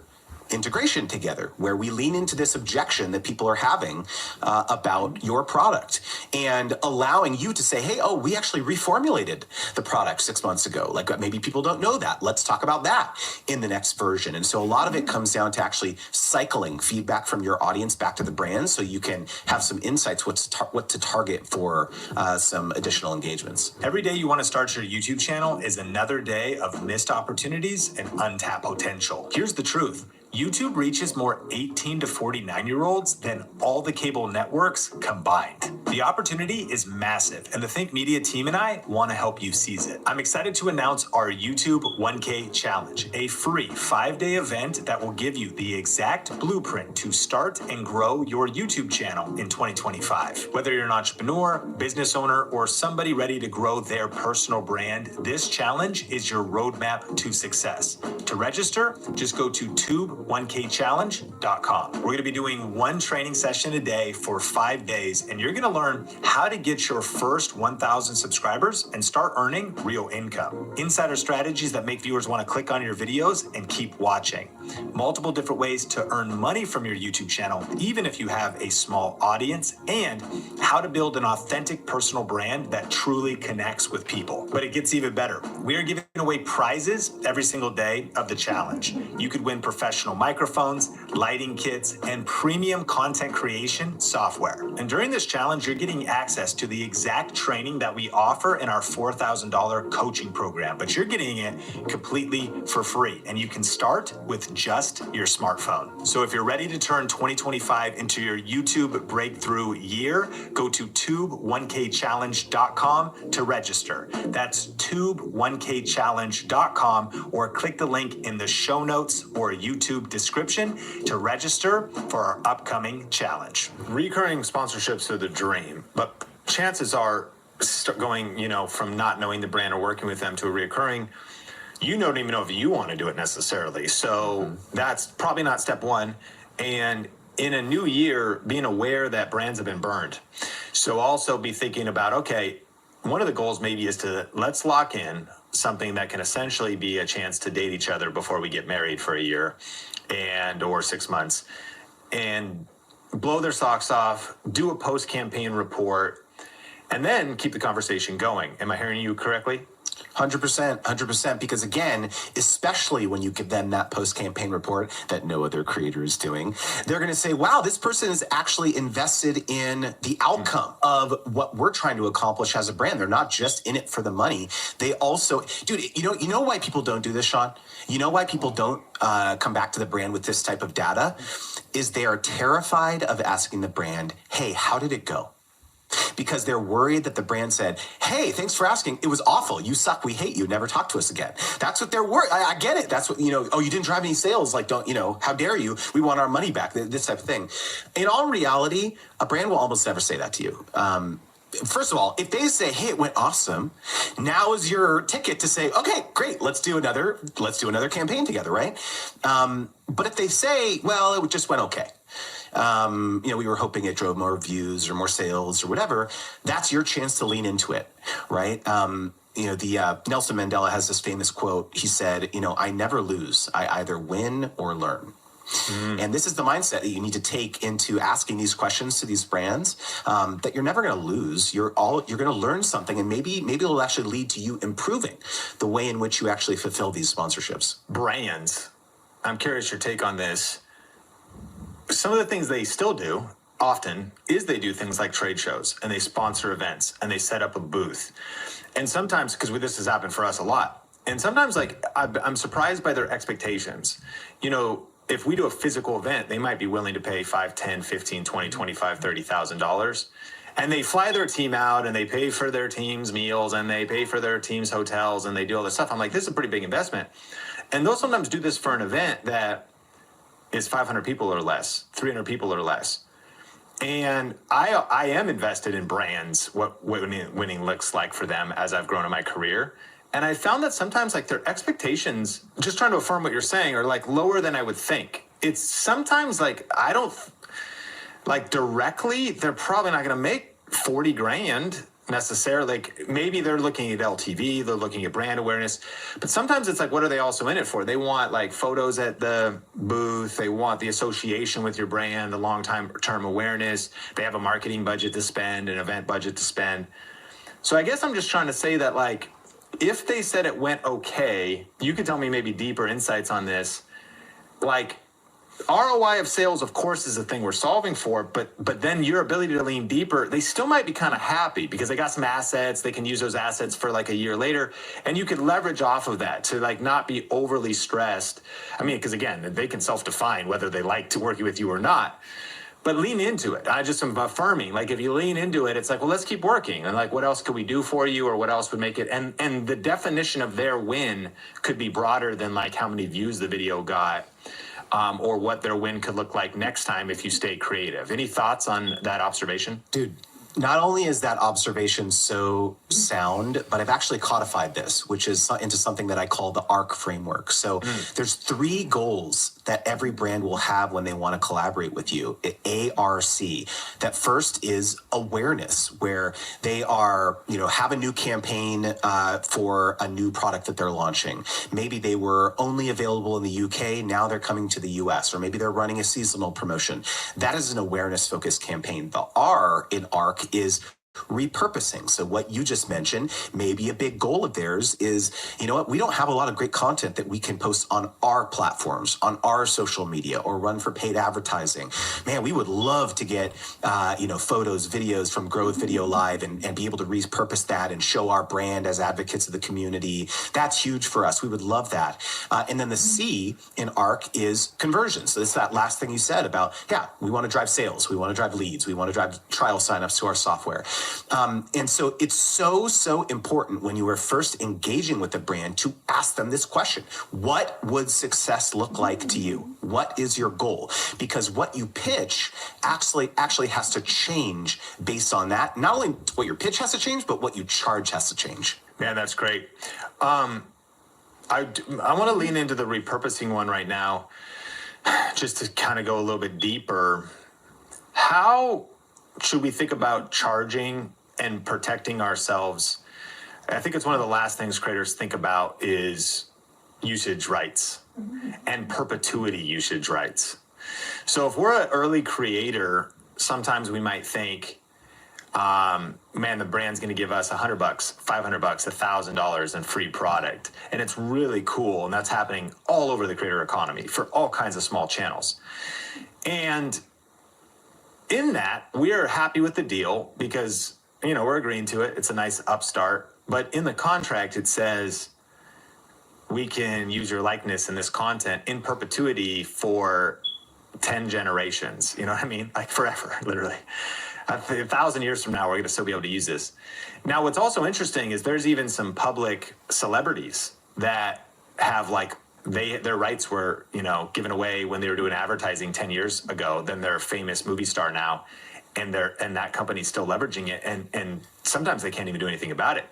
integration together, where we lean into this objection that people are having about your product, and allowing you to say, hey, we actually reformulated the product 6 months ago. Like maybe people don't know that. Let's talk about that in the next version. And so a lot of it comes down to actually cycling feedback from your audience back to the brand, so you can have some insights what to target for some additional engagements. Every day you want to start your YouTube channel is another day of missed opportunities and untapped potential. Here's the truth. YouTube reaches more 18 to 49-year-olds than all the cable networks combined. The opportunity is massive, and the Think Media team and I want to help you seize it. I'm excited to announce our YouTube 1K Challenge, a free 5-day event that will give you the exact blueprint to start and grow your YouTube channel in 2025. Whether you're an entrepreneur, business owner, or somebody ready to grow their personal brand, this challenge is your roadmap to success. To register, just go to tube1kchallenge.com. We're going to be doing one training session a day for 5 days, and you're going to learn how to get your first 1,000 subscribers and start earning real income. Insider strategies that make viewers want to click on your videos and keep watching. Multiple different ways to earn money from your YouTube channel, even if you have a small audience, and how to build an authentic personal brand that truly connects with people. But it gets even better. We are giving away prizes every single day of the challenge. You could win professional microphones, lighting kits, and premium content creation software. And during this challenge, you're getting access to the exact training that we offer in our $4,000 coaching program, but you're getting it completely for free, and you can start with just your smartphone. So if you're ready to turn 2025 into your YouTube breakthrough year, go to tube1kchallenge.com to register. That's tube1kchallenge.com, or click the link in the show notes or YouTube description to register for our upcoming challenge. Recurring sponsorships are the dream, but chances are going, from not knowing the brand or working with them to a recurring, you don't even know if you want to do it necessarily. So that's probably not step one. And in a new year, being aware that brands have been burned. So also be thinking about, okay, one of the goals maybe is let's lock in something that can essentially be a chance to date each other before we get married for a year or 6 months, and blow their socks off, do a post-campaign report, and then keep the conversation going. Am I hearing you correctly? 100%, because again, especially when you give them that post-campaign report that no other creator is doing, they're going to say, wow, this person is actually invested in the outcome of what we're trying to accomplish as a brand. They're not just in it for the money. They also, dude, you know why people don't do this, Sean? You know why people don't come back to the brand with this type of data? Is they are terrified of asking the brand, hey, how did it go? because they're worried that the brand said, hey, thanks for asking. It was awful. You suck. We hate you. Never talk to us again. That's what they're worried. I get it. That's what, oh, you didn't drive any sales. Like, don't, how dare you? We want our money back. This type of thing. In all reality, a brand will almost never say that to you. First of all, if they say, hey, it went awesome, now is your ticket to say, okay, great, let's do another campaign together, right? But if they say, well, it just went okay. We were hoping it drove more views or more sales or whatever, that's your chance to lean into it, right? Nelson Mandela has this famous quote. He said, I never lose. I either win or learn. And this is the mindset that you need to take into asking these questions to these brands, that you're never going to lose. You're going to learn something, and maybe it'll actually lead to you improving the way in which you actually fulfill these sponsorships. Brands, I'm curious your take on this. Some of the things they still do often is they do things like trade shows, and they sponsor events, and they set up a booth. And sometimes, because this has happened for us a lot, and sometimes I'm surprised by their expectations. If we do a physical event, they might be willing to pay $5, $10, $15, $20, $25, $30,000. And they fly their team out, and they pay for their team's meals, and they pay for their team's hotels, and they do all this stuff. I'm like, this is a pretty big investment. And they'll sometimes do this for an event that is 500 people or less, 300 people or less. And I am invested in brands, what winning looks like for them as I've grown in my career. And I found that sometimes their expectations, just trying to affirm what you're saying, are lower than I would think. It's sometimes I don't directly, they're probably not going to make 40 grand necessarily. Maybe they're looking at LTV, they're looking at brand awareness, but sometimes it's what are they also in it for? They want photos at the booth. They want the association with your brand, the long-term awareness. They have a marketing budget to spend, an event budget to spend. So I guess I'm just trying to say that if they said it went okay, you could tell me maybe deeper insights on this. ROI of sales, of course, is the thing we're solving for, but then your ability to lean deeper, they still might be kind of happy because they got some assets. They can use those assets for a year later, and you could leverage off of that to not be overly stressed. I mean, because again, they can self-define whether they like to work with you or not. But lean into it. I just am affirming, if you lean into it, it's well, let's keep working. And what else could we do for you, or what else would make it? And the definition of their win could be broader than how many views the video got, or what their win could look like next time if you stay creative. Any thoughts on that observation? Dude, not only is that observation so sound, but I've actually codified this, which is into something that I call the ARC framework. So there's 3 goals that every brand will have when they want to collaborate with you. ARC. That first is awareness, where they are, have a new campaign for a new product that they're launching. Maybe they were only available in the UK, now they're coming to the US, or maybe they're running a seasonal promotion. That is an awareness-focused campaign. The R in ARC is repurposing. So what you just mentioned, maybe a big goal of theirs is, we don't have a lot of great content that we can post on our platforms, on our social media, or run for paid advertising. Man, we would love to get, photos, videos from Grow with Video Live and be able to repurpose that and show our brand as advocates of the community. That's huge for us. We would love that. And then the C in ARC is conversion. So it's that last thing you said about, we want to drive sales. We want to drive leads. We want to drive trial signups to our software. And so it's so important when you are first engaging with a brand to ask them this question. What would success look like to you? What is your goal? Because what you pitch actually has to change based on that. Not only what your pitch has to change, but what you charge has to change. Man, that's great. I want to lean into the repurposing one right now, just to kind of go a little bit deeper. How should we think about charging and protecting ourselves? I think it's one of the last things creators think about is usage rights and perpetuity usage rights. So if we're an early creator, sometimes we might think, man, the brand's going to give us $100, $500, $1,000 in free product. And it's really cool. And that's happening all over the creator economy for all kinds of small channels. And in that, we are happy with the deal because, we're agreeing to it. It's a nice upstart. But in the contract, it says we can use your likeness in this content in perpetuity for 10 generations. You know what I mean? Forever, literally. 1,000 years from now, we're going to still be able to use this. Now, what's also interesting is there's even some public celebrities that have like their rights were, given away when they were doing advertising 10 years ago. Then they're a famous movie star now, and that company's still leveraging it, and sometimes they can't even do anything about it.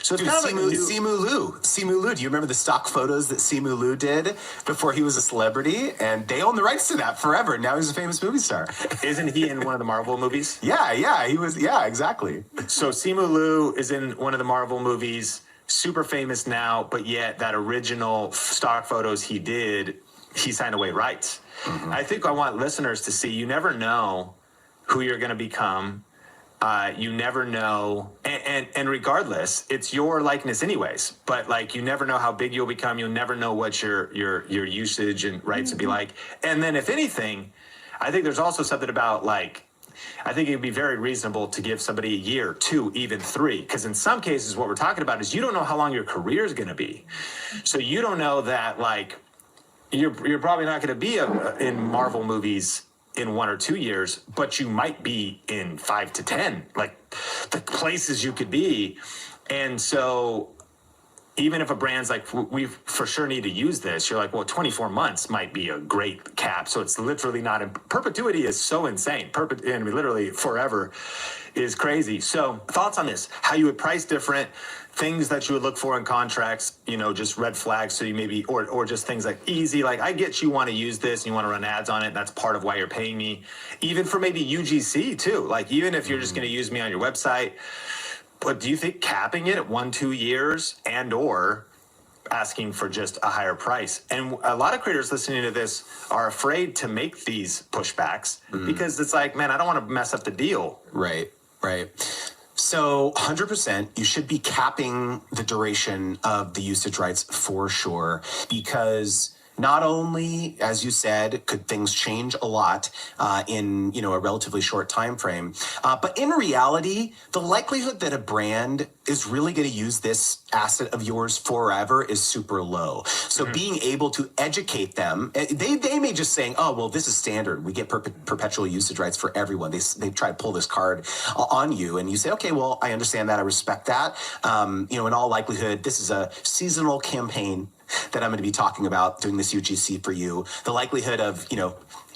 So it's Dude, kind of like Simu Liu. Do you remember the stock photos that Simu Liu did before he was a celebrity? And they own the rights to that forever. Now he's a famous movie star. Isn't he in one of the Marvel movies? Yeah, he was. Yeah, exactly. So Simu Liu is in one of the Marvel movies, super famous now, but yet that original stock photos he did, he signed away rights. Mm-hmm. I think I want listeners to see, you never know who you're going to become. You never know, and regardless, it's your likeness anyways. But like, you never know how big you'll become. You'll never know what your usage and rights will be like. And then, if anything, I think there's also something about like, I think it'd be very reasonable to give somebody a year, 2, even 3, because in some cases, what we're talking about is you don't know how long your career is going to be. So you don't know that like you're probably not going to be in Marvel movies in 1 or 2 years, but you might be in 5 to 10, like the places you could be. And so even if a brand's like, we for sure need to use this, you're like, well, 24 months might be a great cap. So it's literally not, perpetuity is so insane. And literally forever is crazy. So thoughts on this, how you would price different, things that you would look for in contracts, just red flags. So you maybe, or just things like easy, like I get you want to use this and you want to run ads on it. That's part of why you're paying me. Even for maybe UGC too. Like even if you're just going to use me on your website, but do you think capping it at 1-2 years and or asking for just a higher price? And a lot of creators listening to this are afraid to make these pushbacks because it's like, man, I don't want to mess up the deal. Right. So 100%, you should be capping the duration of the usage rights for sure, because not only, as you said, could things change a lot in a relatively short time frame, but in reality, the likelihood that a brand is really going to use this asset of yours forever is super low. So being able to educate them, they may just saying, oh, well, this is standard. We get perpetual usage rights for everyone. They try to pull this card on you, and you say, okay, well, I understand that. I respect that. In all likelihood, this is a seasonal campaign that I'm going to be talking about doing this UGC for you. The likelihood of,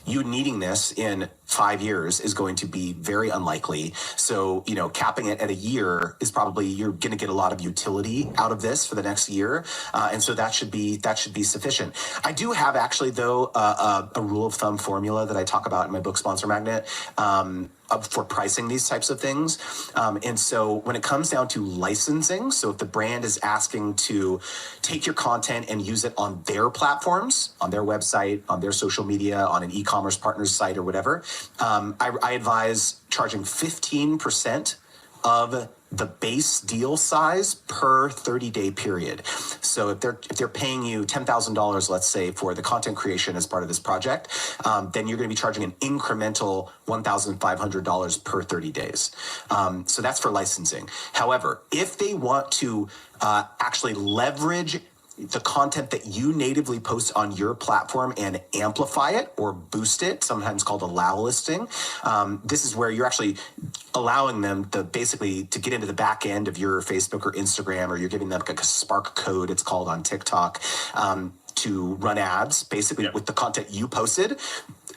you needing this in 5 years is going to be very unlikely. So, capping it at a year is probably, you're going to get a lot of utility out of this for the next year. And so that should be sufficient. I do have actually, though, a rule of thumb formula that I talk about in my book, Sponsor Magnet, for pricing these types of things. And so when it comes down to licensing, so if the brand is asking to take your content and use it on their platforms, on their website, on their social media, on an e-commerce partner's site or whatever, I advise charging 15% of the base deal size per 30-day period. So if they're paying you $10,000, let's say, for the content creation as part of this project, then you're going to be charging an incremental $1,500 per 30 days. So that's for licensing. However, if they want to actually leverage the content that you natively post on your platform and amplify it or boost it, sometimes called allow listing. This is where you're actually allowing them to basically to get into the back end of your Facebook or Instagram, or you're giving them like a Spark code, it's called on TikTok, to run ads basically with the content you posted.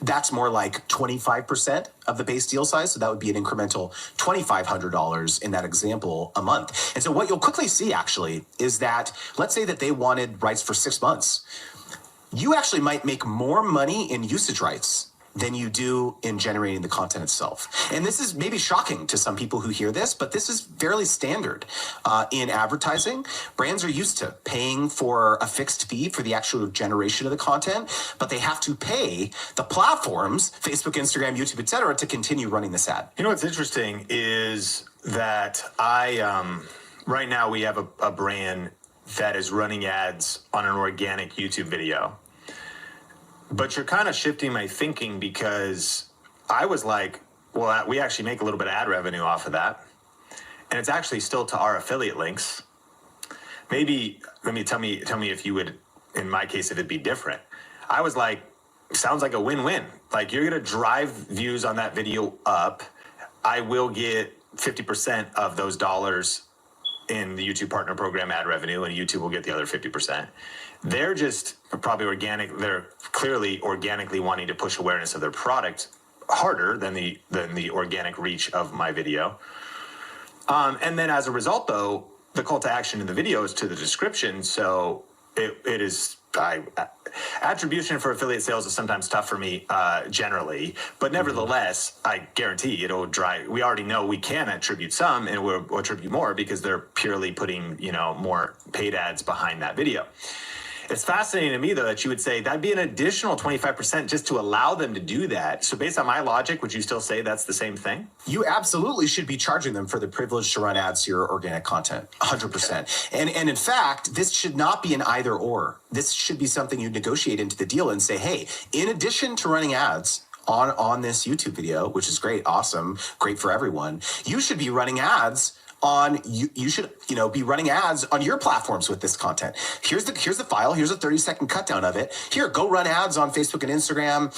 That's more like 25% of the base deal size. So that would be an incremental $2,500 in that example a month. And so what you'll quickly see actually is that, let's say that they wanted rights for 6 months. You actually might make more money in usage rights than you do in generating the content itself. And this is maybe shocking to some people who hear this, but this is fairly standard in advertising. Brands are used to paying for a fixed fee for the actual generation of the content, but they have to pay the platforms, Facebook, Instagram, YouTube, et cetera, to continue running this ad. You know what's interesting is that right now we have a brand that is running ads on an organic YouTube video. But you're kind of shifting my thinking, because I was like, well, we actually make a little bit of ad revenue off of that. And it's actually still to our affiliate links. Maybe, tell me if you would, in my case, if it'd be different. I was like, sounds like a win-win. Like, you're going to drive views on that video up. I will get 50% of those dollars in the YouTube Partner Program ad revenue, and YouTube will get the other 50%. They're just probably organic. They're clearly organically wanting to push awareness of their product harder than the organic reach of my video. And then as a result, though, the call to action in the video is to the description. So it is. Attribution for affiliate sales is sometimes tough for me generally, but nevertheless, I guarantee it'll drive. We already know we can attribute some, and we'll attribute more because they're purely putting more paid ads behind that video. It's fascinating to me, though, that you would say that'd be an additional 25% just to allow them to do that. So based on my logic, would you still say that's the same thing? You absolutely should be charging them for the privilege to run ads to your organic content, 100%. And in fact, this should not be an either or. This should be something you negotiate into the deal and say, hey, in addition to running ads on this YouTube video, which is great, awesome, great for everyone, you should be running ads on you should be running ads on your platforms with this content. Here's the file. Here's a 30-second cut down of it. Here, go run ads on Facebook and Instagram.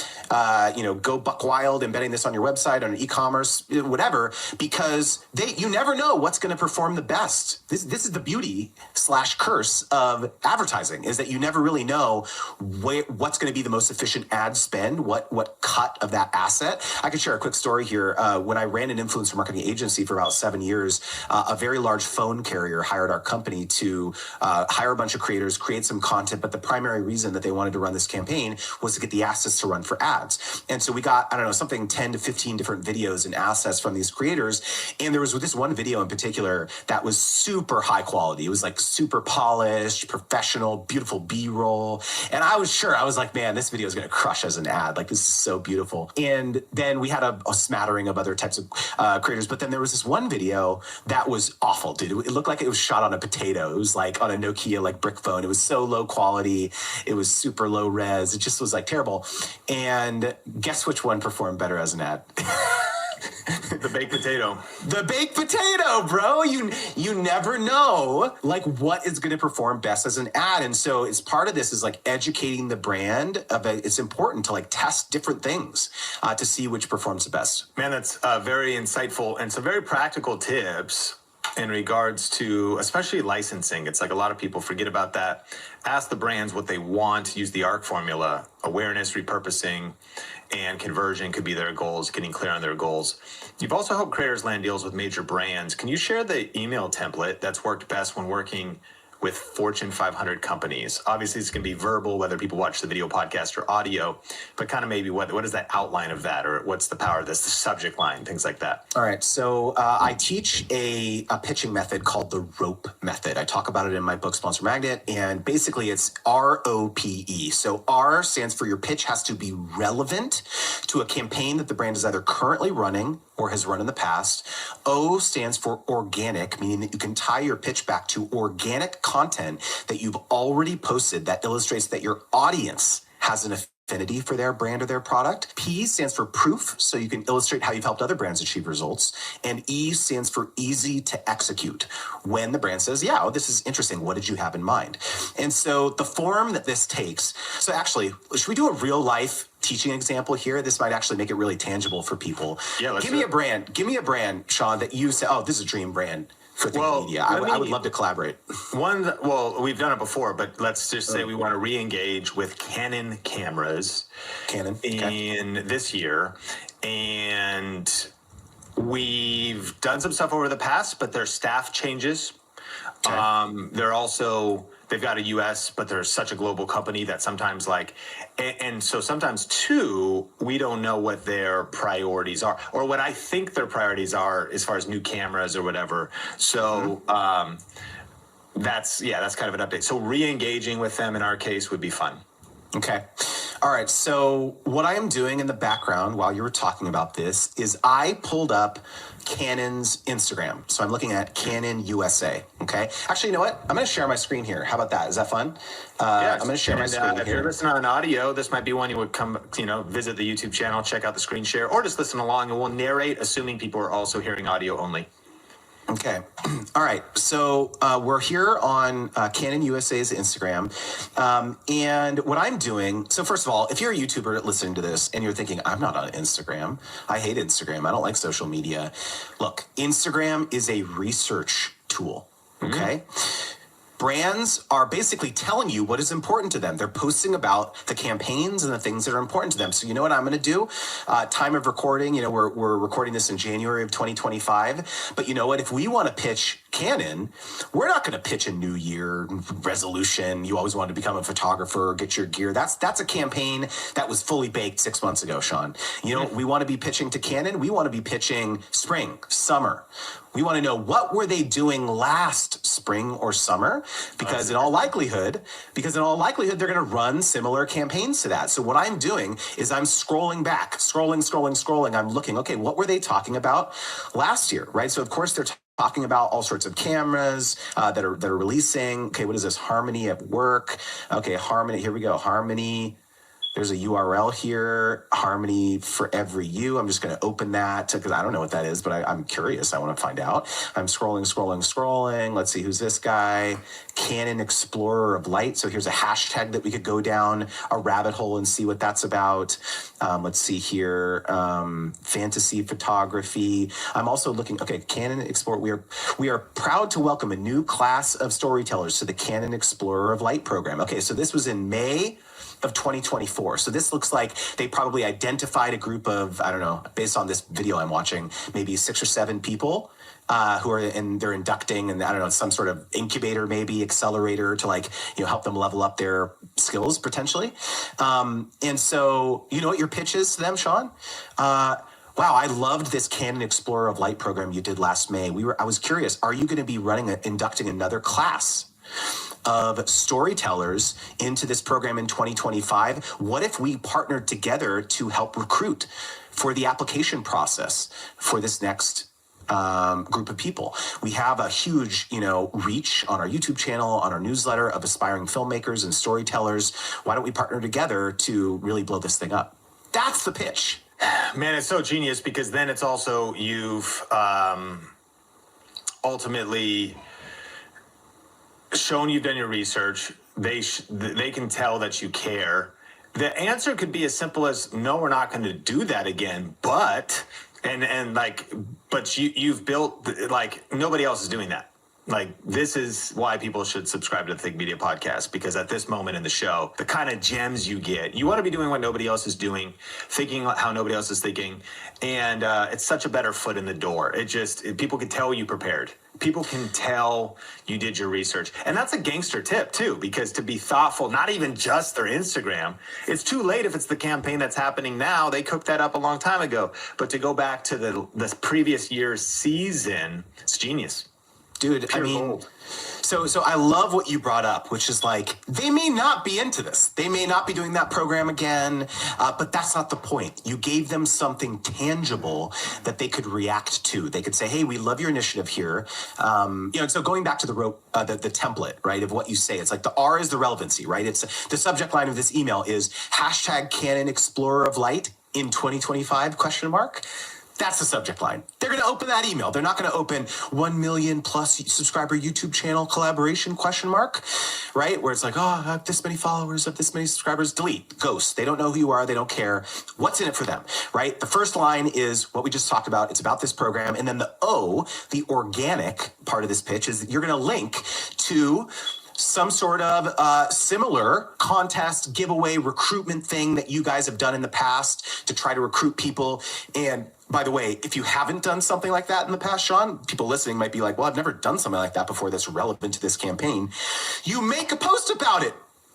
Go buck wild, embedding this on your website, on e-commerce, whatever, because you never know what's going to perform the best. This is the beauty / curse of advertising, is that you never really know what's going to be the most efficient ad spend, what cut of that asset. I could share a quick story here. When I ran an influencer marketing agency for about 7 years, a very large phone carrier hired our company to hire a bunch of creators, create some content, but the primary reason that they wanted to run this campaign was to get the assets to run for ads. And so we got, 10 to 15 different videos and assets from these creators. And there was this one video in particular that was super high quality. It was like super polished, professional, beautiful B-roll. And I was like, man, this video is going to crush as an ad. Like, this is so beautiful. And then we had a smattering of other types of creators. But then there was this one video that was awful, dude. It looked like it was shot on a potato. It was like on a Nokia brick phone. It was so low quality. It was super low res. It just was like terrible. And guess which one performed better as an ad? The baked potato. The baked potato, bro. You never know what is going to perform best as an ad. And so it's part of this is educating the brand of it. It's important to test different things to see which performs the best. Man, that's very insightful and some very practical tips in regards to especially licensing. It's like a lot of people forget about that. Ask the brands what they want, use the ARC formula. Awareness, repurposing, and conversion could be their goals, getting clear on their goals. You've also helped creators land deals with major brands. Can you share the email template that's worked best when working with Fortune 500 companies? Obviously, it's going to be verbal, whether people watch the video, podcast, or audio, but kind of maybe what is that outline of that, or what's the power of this, the subject line, things like that? All right. So I teach a pitching method called the ROPE method. I talk about it in my book, Sponsor Magnet, and basically it's ROPE. So R stands for your pitch has to be relevant to a campaign that the brand is either currently running or has run in the past. O stands for organic, meaning that you can tie your pitch back to organic content that you've already posted that illustrates that your audience has an affinity for their brand or their product. P stands for proof, so you can illustrate how you've helped other brands achieve results. And E stands for easy to execute, when the brand says, yeah, this is interesting. What did you have in mind? And so the form that this takes, so actually, should we do a real life teaching example here? This might actually make it really tangible for people. Yeah, Give me a brand, Sean, that you say, oh, this is a dream brand for Think Media. I would love to collaborate. We've done it before, but let's just say we want to re-engage with Canon cameras. In this year. And we've done some stuff over the past, but their staff changes. Okay. They've got a US, but they're such a global company that sometimes and so sometimes too, we don't know what their priorities are, or what I think their priorities are as far as new cameras or whatever. So that's kind of an update. So re-engaging with them in our case would be fun. Okay. All right. So what I am doing in the background while you were talking about this is I pulled up Canon's Instagram. So I'm looking at Canon USA. Okay. Actually, you know what? I'm going to share my screen here. How about that? Is that fun? I'm going to share my screen if here. You're listening on audio, this might be one you would come, visit the YouTube channel, check out the screen share, or just listen along and we'll narrate, assuming people are also hearing audio only. Okay. All right. So we're here on Canon USA's Instagram. And what I'm doing, so first of all, if you're a YouTuber listening to this and you're thinking, I'm not on Instagram, I hate Instagram, I don't like social media. Look, Instagram is a research tool. Okay. Brands are basically telling you what is important to them. They're posting about the campaigns and the things that are important to them. So you know what I'm going to do? Time of recording, we're recording this in January of 2025. But you know what? If we want to pitch Canon, we're not going to pitch a New Year resolution. You always want to become a photographer, get your gear. That's a campaign that was fully baked 6 months ago, Sean. We want to be pitching to Canon. We want to be pitching spring, summer. We want to know what were they doing last spring or summer, because in all likelihood, they're going to run similar campaigns to that. So what I'm doing is I'm scrolling back, scrolling. I'm looking, okay, what were they talking about last year, right? So of course they're talking about all sorts of cameras that are releasing. Okay, what is this? Harmony at work. Okay, Harmony. Here we go. Harmony. There's a URL here, Harmony for every you. I'm just going to open that because I don't know what that is, but I'm curious. I want to find out. I'm scrolling. Let's see, who's this guy? Canon Explorer of Light. So here's a hashtag that we could go down a rabbit hole and see what that's about. Let's see here, fantasy photography. I'm also looking, okay, Canon Explorer. We are proud to welcome a new class of storytellers to the Canon Explorer of Light program. Okay, so this was in May of 2024. So this looks like they probably identified a group of, I don't know, based on this video I'm watching, maybe 6 or 7 people who are they're inducting, and I don't know, some sort of incubator, maybe accelerator to help them level up their skills potentially. And so, you know what your pitch is to them, Sean? Wow, I loved this Canon Explorer of Light program you did last May. I was curious, are you going to be inducting another class of storytellers into this program in 2025? What if we partnered together to help recruit for the application process for this next group of people? We have a huge, reach on our YouTube channel, on our newsletter of aspiring filmmakers and storytellers. Why don't we partner together to really blow this thing up? That's the pitch. Man, it's so genius, because then it's also you've ultimately shown you've done your research. They can tell that you care. The answer could be as simple as, no, we're not going to do that again. But you've built, nobody else is doing that. This is why people should subscribe to the Think Media podcast, because at this moment in the show, the kind of gems you get, you want to be doing what nobody else is doing, thinking how nobody else is thinking. And it's such a better foot in the door. People can tell you prepared. People can tell you did your research. And that's a gangster tip too, because to be thoughtful, not even just their Instagram, it's too late if it's the campaign that's happening now. They cooked that up a long time ago. But to go back to the previous year's season, it's genius. Dude, Pure gold. So I love what you brought up, which is they may not be into this. They may not be doing that program again, but that's not the point. You gave them something tangible that they could react to. They could say, hey, we love your initiative here. So going back to the template, right, of what you say, it's the R is the relevancy, right? It's the subject line of this email is #Canon Explorer of Light in 2025, ? That's the subject line. They're going to open that email. They're not going to open 1 million plus subscriber YouTube channel collaboration ? Right? Where it's I have this many followers, I have this many subscribers. Delete, ghost. They don't know who you are. They don't care. What's in it for them, right? The first line is what we just talked about. It's about this program. And then the O, the organic part of this pitch, is that you're going to link to some sort of similar contest, giveaway, recruitment thing that you guys have done in the past to try to recruit people. And by the way, if you haven't done something like that in the past, Sean, people listening might be like, well, I've never done something like that before that's relevant to this campaign. You make a post about it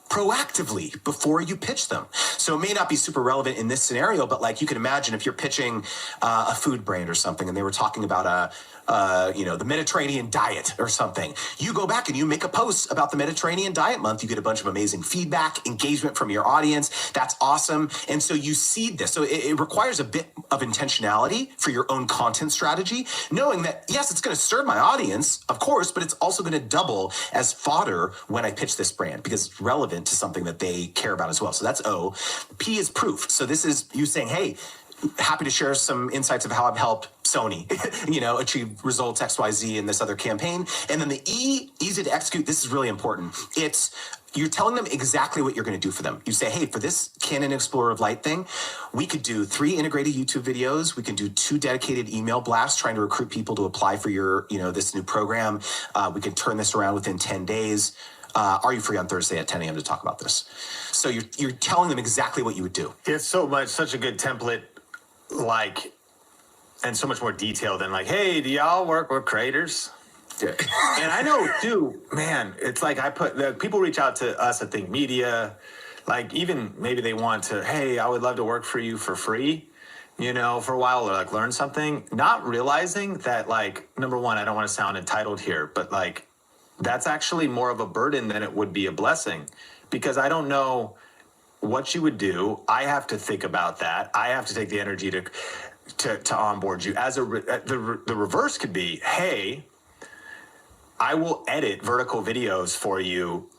proactively before you pitch them. So it may not be super relevant in this scenario, but you can imagine if you're pitching a food brand or something and they were talking about the Mediterranean diet or something. You go back and you make a post about the Mediterranean Diet Month. You get a bunch of amazing feedback, engagement from your audience. That's awesome. And so you seed this. So it requires a bit of intentionality for your own content strategy, knowing that, yes, it's going to serve my audience, of course, but it's also going to double as fodder when I pitch this brand because it's relevant to something that they care about as well. So that's O. P is proof. So this is you saying, hey, happy to share some insights of how I've helped Sony, achieved results XYZ in this other campaign. And then the E, easy to execute. This is really important. You're telling them exactly what you're going to do for them. You say, hey, for this Canon Explorer of Light thing, we could do 3 integrated YouTube videos. We can do 2 dedicated email blasts trying to recruit people to apply for your, this new program. We can turn this around within 10 days. Are you free on Thursday at 10 a.m. to talk about this? So you're telling them exactly what you would do. It's such a good template, and so much more detailed than hey, do y'all work with creators? Yeah. And I know too, man, it's people reach out to us at Think Media, even maybe they want to, hey, I would love to work for you for free, for a while, or learn something, not realizing that number one, I don't want to sound entitled here, but that's actually more of a burden than it would be a blessing, because I don't know what you would do. I have to think about that. I have to take the energy to onboard you. The reverse could be, hey, I will edit vertical videos for you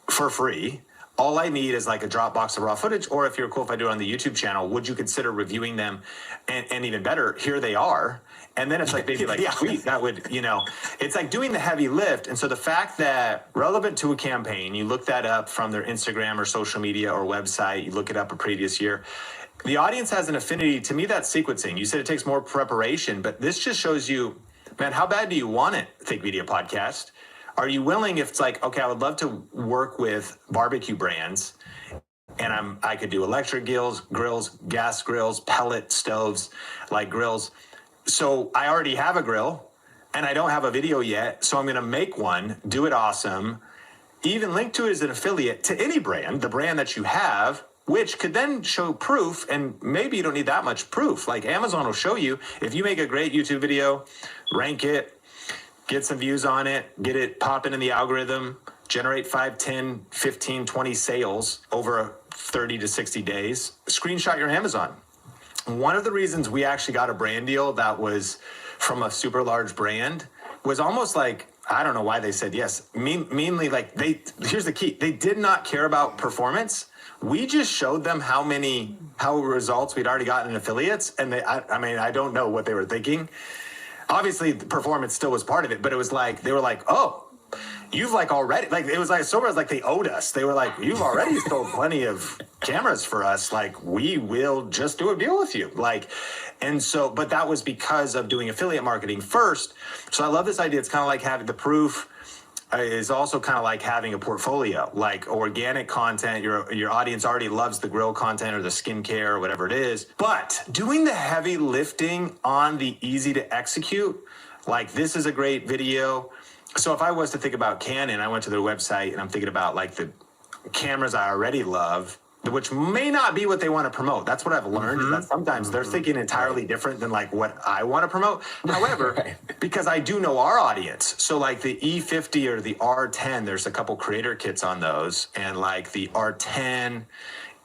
for free. All I need is a Dropbox of raw footage, or if you're cool, if I do it on the YouTube channel, would you consider reviewing them? And even better, here they are. And then it's maybe sweet, that would, it's doing the heavy lift. And so the fact that relevant to a campaign, you look that up from their Instagram or social media or website, you look it up a previous year, the audience has an affinity. To me, that's sequencing. You said it takes more preparation, but this just shows you, man, how bad do you want it, Think Media Podcast? Are you willing, if it's okay, I would love to work with barbecue brands, and I could do electric grills, gas grills, pellet stoves, grills. So I already have a grill, and I don't have a video yet, so I'm going to make one, do it awesome, even link to it as an affiliate to any brand, the brand that you have, which could then show proof, and maybe you don't need that much proof. Amazon will show you, if you make a great YouTube video, rank it, get some views on it, get it popping in the algorithm, generate 5, 10, 15, 20 sales over 30 to 60 days, screenshot your Amazon. One of the reasons we actually got a brand deal that was from a super large brand was almost I don't know why they said yes. Mainly here's the key. They did not care about performance. We just showed them how results we'd already gotten in affiliates. And I don't know what they were thinking. Obviously, the performance still was part of it, but it was they were oh, you've already, it was they owed us. They were you've already sold plenty of cameras for us. We will just do a deal with you. And so, but that was because of doing affiliate marketing first. So I love this idea. It's kind of having the proof is also kind of having a portfolio, organic content. Your audience already loves the grill content or the skincare or whatever it is, but doing the heavy lifting on the easy to execute, this is a great video. So if I was to think about Canon, I went to their website and I'm thinking about the cameras I already love, which may not be what they want to promote. That's what I've learned, is that sometimes they're thinking entirely different than what I want to promote. However, because I do know our audience, so the E50 or the R10, there's a couple creator kits on those, and the R10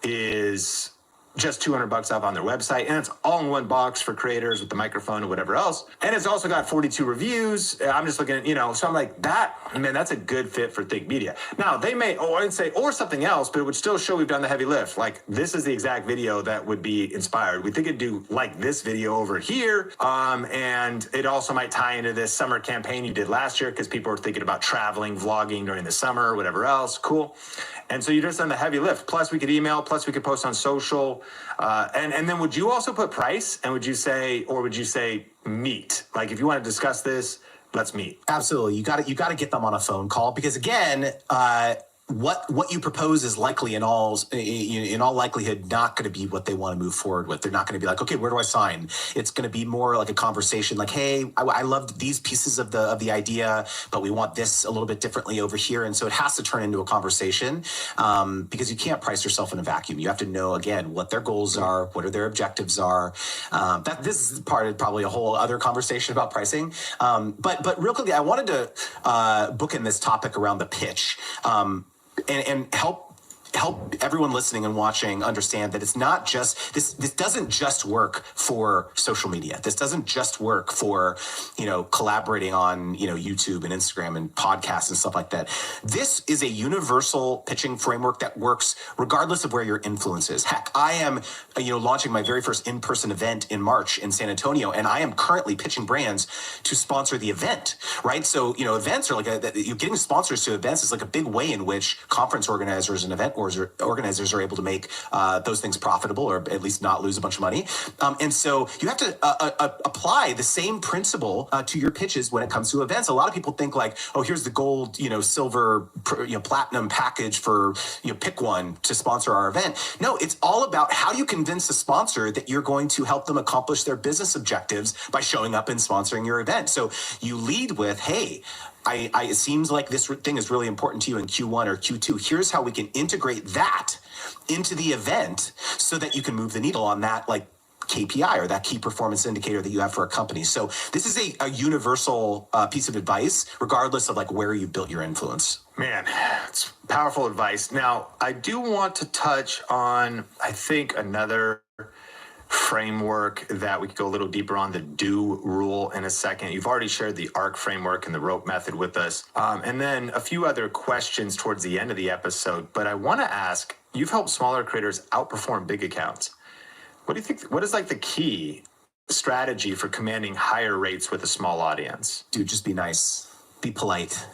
is just $200 off on their website, and it's all in one box for creators with the microphone and whatever else. And it's also got 42 reviews. I'm just looking at, so I'm that's a good fit for Think Media. Now they may, I'd say, or something else, but it would still show we've done the heavy lift. This is the exact video that would be inspired. We think it'd do this video over here. And it also might tie into this summer campaign you did last year, because people were thinking about traveling, vlogging during the summer, whatever else. Cool. And so you just done the heavy lift. Plus we could email, plus we could post on social. And then would you also put price, and would you say meet? If you want to discuss this, let's meet. Absolutely. You got to get them on a phone call, because again, what you propose is likely in all likelihood not going to be what they want to move forward with. They're not going to be okay, where do I sign? It's going to be more a conversation hey, I loved these pieces of the idea, but we want this a little bit differently over here. And so it has to turn into a conversation, because you can't price yourself in a vacuum. You have to know, again, what their goals are, what are their objectives are. This is part of probably a whole other conversation about pricing. But real quickly, I wanted to bookend this topic around the pitch. And help help everyone listening and watching understand that it's not just this doesn't just work for social media. This doesn't just work for, collaborating on, YouTube and Instagram and podcasts and stuff like that. This is a universal pitching framework that works regardless of where your influence is. Heck, I am, launching my very first in-person event in March in San Antonio, and I am currently pitching brands to sponsor the event, right? So, events are like getting sponsors to events is like a big way in which conference organizers and event organizers are able to make those things profitable, or at least not lose a bunch of money. And so you have to apply the same principle to your pitches when it comes to events. A lot of people think like, oh, here's the gold, silver, platinum package for, pick one to sponsor our event. No, it's all about how do you convince the sponsor that you're going to help them accomplish their business objectives by showing up and sponsoring your event. So you lead with, hey, it seems like this thing is really important to you in Q1 or Q2. Here's how we can integrate that into the event so that you can move the needle on that, like, KPI or that key performance indicator that you have for a company. So this is a universal piece of advice, regardless of like where you built your influence. Man, it's powerful advice. Now, I do want to touch on, I think, another framework that we could go a little deeper on, the do rule, in a second. You've already shared the ARC framework and the rope method with us. And then a few other questions towards the end of the episode. But I want to ask, you've helped smaller creators outperform big accounts. What do you think? What is like the key strategy for commanding higher rates with a small audience? Dude, just be nice, be polite,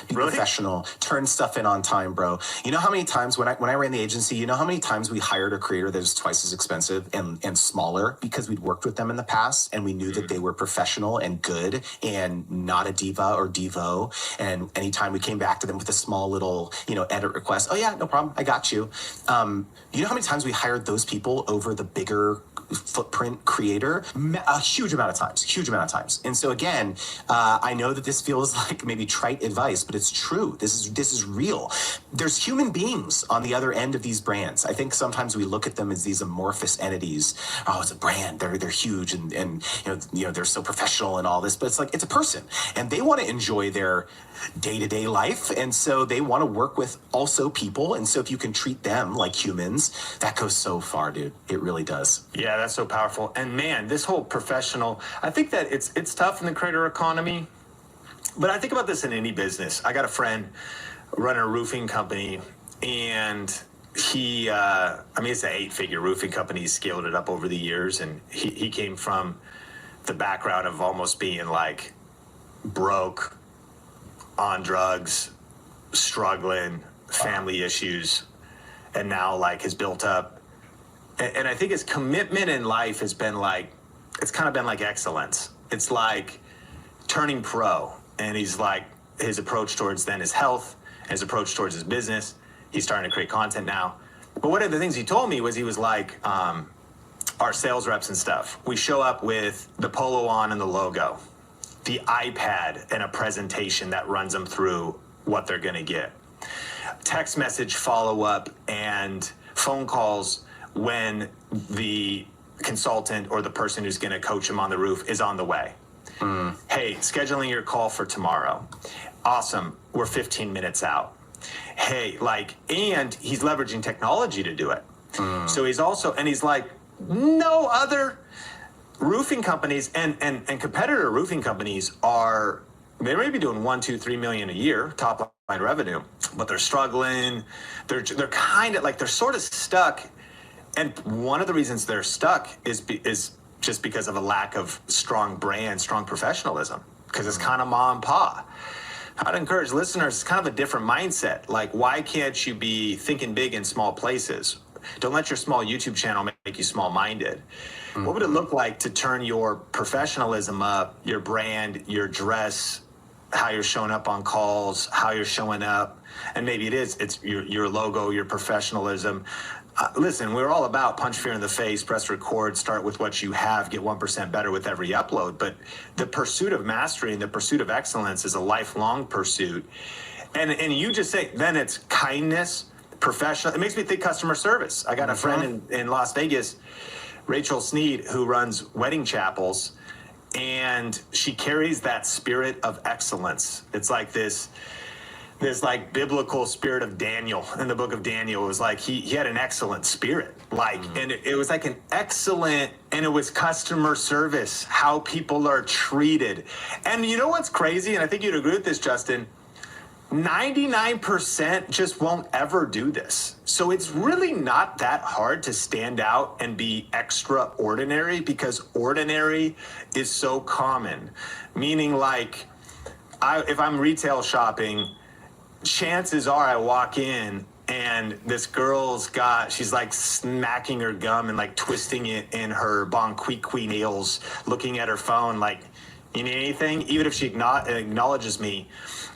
be Really? professional, turn stuff in on time, bro. You know how many times when I ran the agency, you know how many times we hired a creator that was twice as expensive and smaller because we'd worked with them in the past and we knew that they were professional and good and not a diva or divo. And anytime we came back to them with a small little, edit request, oh yeah, no problem, I got you. You know how many times we hired those people over the bigger footprint creator? A huge amount of times. And so again, I know that this feels like maybe trite advice, but it's true. This is real. There's human beings on the other end of these brands. I think sometimes we look at them as these amorphous entities. Oh, it's a brand. They're huge and they're so professional and all this, but it's like it's a person and they want to enjoy their day-to-day life, and so they want to work with also people. And so if you can treat them like humans, that goes so far, dude. It really does. Yeah, that's so powerful. And man, this whole professional, I think that it's tough in the creator economy, but I think about this in any business. I got a friend running a roofing company, and he, it's an 8-figure roofing company. He's scaled it up over the years, and he came from the background of almost being like broke, on drugs, struggling, family issues, and now like has built up. And I think his commitment in life has been like, it's kind of been like excellence. It's like turning pro. And he's like, his approach towards then his health, his approach towards his business, he's starting to create content now. But one of the things he told me was he was like, our sales reps and stuff, we show up with the polo on and the logo, the iPad and a presentation that runs them through what they're going to get. Text message follow-up and phone calls when the consultant or the person who's going to coach him on the roof is on the way. Hey, scheduling your call for tomorrow. Awesome. We're 15 minutes out. Hey, and he's leveraging technology to do it. So he's also, and he's like, no other roofing companies and competitor roofing companies are, they may be doing 1, 2, 3 million a year top line revenue, but they're struggling. They're kind of like, they're sort of stuck. And one of the reasons they're stuck is just because of a lack of strong brand, strong professionalism, because it's kind of ma and pa. I'd encourage listeners, it's kind of a different mindset. Like, why can't you be thinking big in small places? Don't let your small YouTube channel make you small-minded. What would it look like to turn your professionalism up, your brand, your dress, how you're showing up on calls, how you're showing up, and maybe it's your logo, your professionalism. Listen, we're all about punch fear in the face, press record, start with what you have, get 1% better with every upload. But the pursuit of mastery and the pursuit of excellence is a lifelong pursuit. And you just say, then it's kindness, professional. It makes me think customer service. I got a friend in Las Vegas, Rachel Sneed, who runs wedding chapels, and she carries that spirit of excellence. It's like this this like biblical spirit of Daniel in the book of Daniel. It was like he had an excellent spirit, like, and it was like an excellent, and it was customer service, how people are treated. And you know what's crazy? And I think you'd agree with this, Justin. 99% just won't ever do this. So it's really not that hard to stand out and be extraordinary, because ordinary is so common. Meaning, like, if I'm retail shopping, chances are I walk in and this girl's she's like smacking her gum and like twisting it in her Bon Qui nails, looking at her phone like, you need anything? Even if she acknowledges me,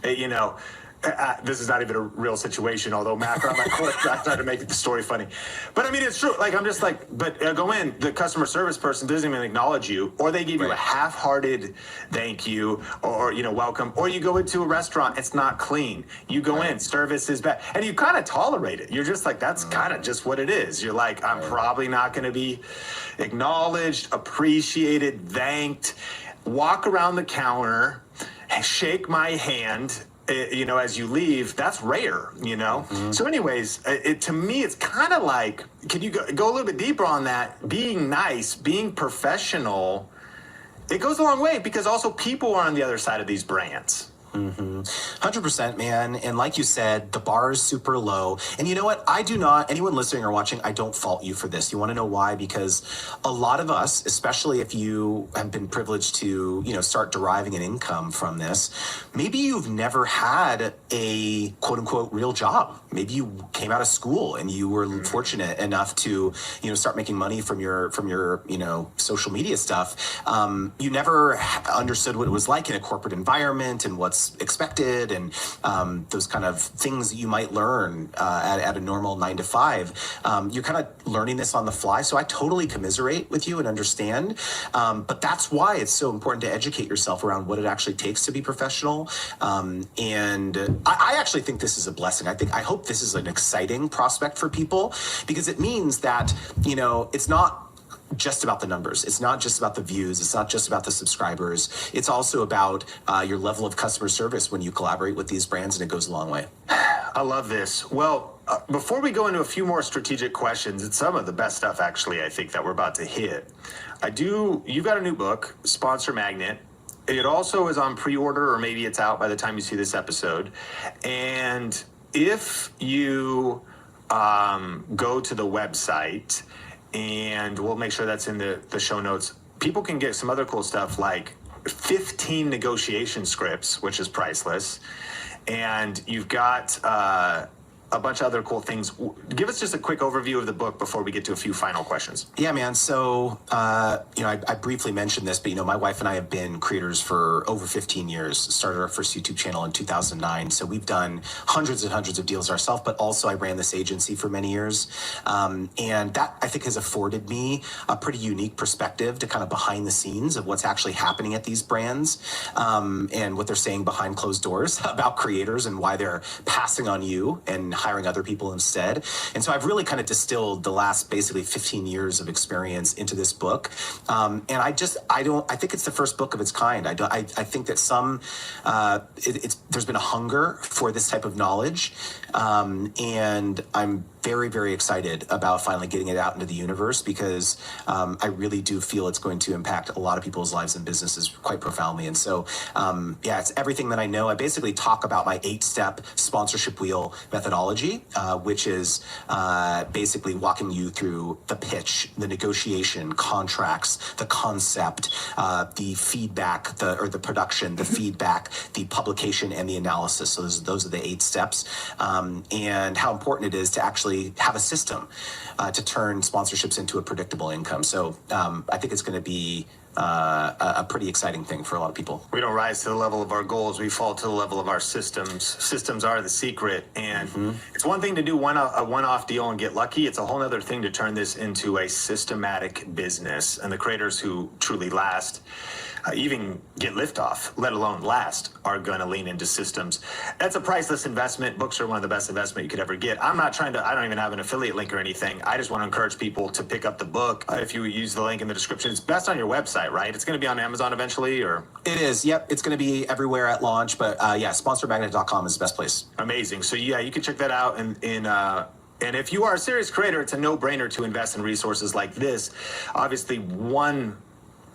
you know, this is not even a real situation, although Mac on my court tried to make the story funny. But I mean, it's true. Like, I'm just like, but go in, the customer service person doesn't even acknowledge you, or they give you a half-hearted thank you, or, you know, welcome, or you go into a restaurant, it's not clean. You go in, service is bad, and you kind of tolerate it. You're just like, that's kind of just what it is. You're like, I'm probably not going to be acknowledged, appreciated, thanked. Walk around the counter, shake my hand, you know, as you leave. That's rare, you know? So anyways, to me, it's kind of like, can you go a little bit deeper on that? Being nice, being professional, it goes a long way, because also people are on the other side of these brands. 100%, man. And like you said, the bar is super low. And you know what? Anyone listening or watching, I don't fault you for this. You want to know why? Because a lot of us, especially if you have been privileged to, you know, start deriving an income from this, maybe you've never had a quote unquote real job. Maybe you came out of school and you were fortunate enough to, you know, start making money from your, you know, social media stuff. You never understood what it was like in a corporate environment and what's expected, and those kind of things that you might learn at a normal 9 to 5. You're kind of learning this on the fly. So I totally commiserate with you and understand. But that's why it's so important to educate yourself around what it actually takes to be professional. And I actually think this is a blessing. I hope this is an exciting prospect for people, because it means that, you know, it's not just about the numbers. It's not just about the views. It's not just about the subscribers. It's also about your level of customer service when you collaborate with these brands, and it goes a long way. I love this. Well, before we go into a few more strategic questions, it's some of the best stuff, actually, I think, that we're about to hit. You've got a new book, Sponsor Magnet. It also is on pre-order, or maybe it's out by the time you see this episode. And if you go to the website, and we'll make sure that's in the show notes, people can get some other cool stuff like 15 negotiation scripts, which is priceless. And you've got a bunch of other cool things. Give us just a quick overview of the book before we get to a few final questions. Yeah, man. So, you know, I briefly mentioned this, but, you know, my wife and I have been creators for over 15 years. Started our first YouTube channel in 2009. So we've done hundreds and hundreds of deals ourselves, but also I ran this agency for many years. And that, I think, has afforded me a pretty unique perspective to kind of behind the scenes of what's actually happening at these brands, and what they're saying behind closed doors about creators and why they're passing on you and hiring other people instead. And so I've really kind of distilled the last basically 15 years of experience into this book. And I think it's the first book of its kind. I think that there's been a hunger for this type of knowledge. And I'm very, very excited about finally getting it out into the universe, because I really do feel it's going to impact a lot of people's lives and businesses quite profoundly. And so, yeah, it's everything that I know. I basically talk about my 8-step sponsorship wheel methodology, which is basically walking you through the pitch, the negotiation, contracts, the concept, the feedback, the production, the feedback, the publication, and the analysis. So those are the 8 steps, and how important it is to actually have a system to turn sponsorships into a predictable income. So I think it's going to be a pretty exciting thing for a lot of people. We don't rise to the level of our goals. We fall to the level of our systems. Systems are the secret. And it's one thing to do a one-off deal and get lucky. It's a whole other thing to turn this into a systematic business. And the creators who truly last even get liftoff, let alone last, are going to lean into systems. That's a priceless investment. Books are one of the best investment you could ever get. I don't even have an affiliate link or anything. I just want to encourage people to pick up the book. If you use the link in the description, it's best on your website, right? It's going to be on Amazon eventually, or? It is. Yep. It's going to be everywhere at launch, but sponsormagnet.com is the best place. Amazing. So yeah, you can check that out. And if you are a serious creator, it's a no-brainer to invest in resources like this. Obviously, one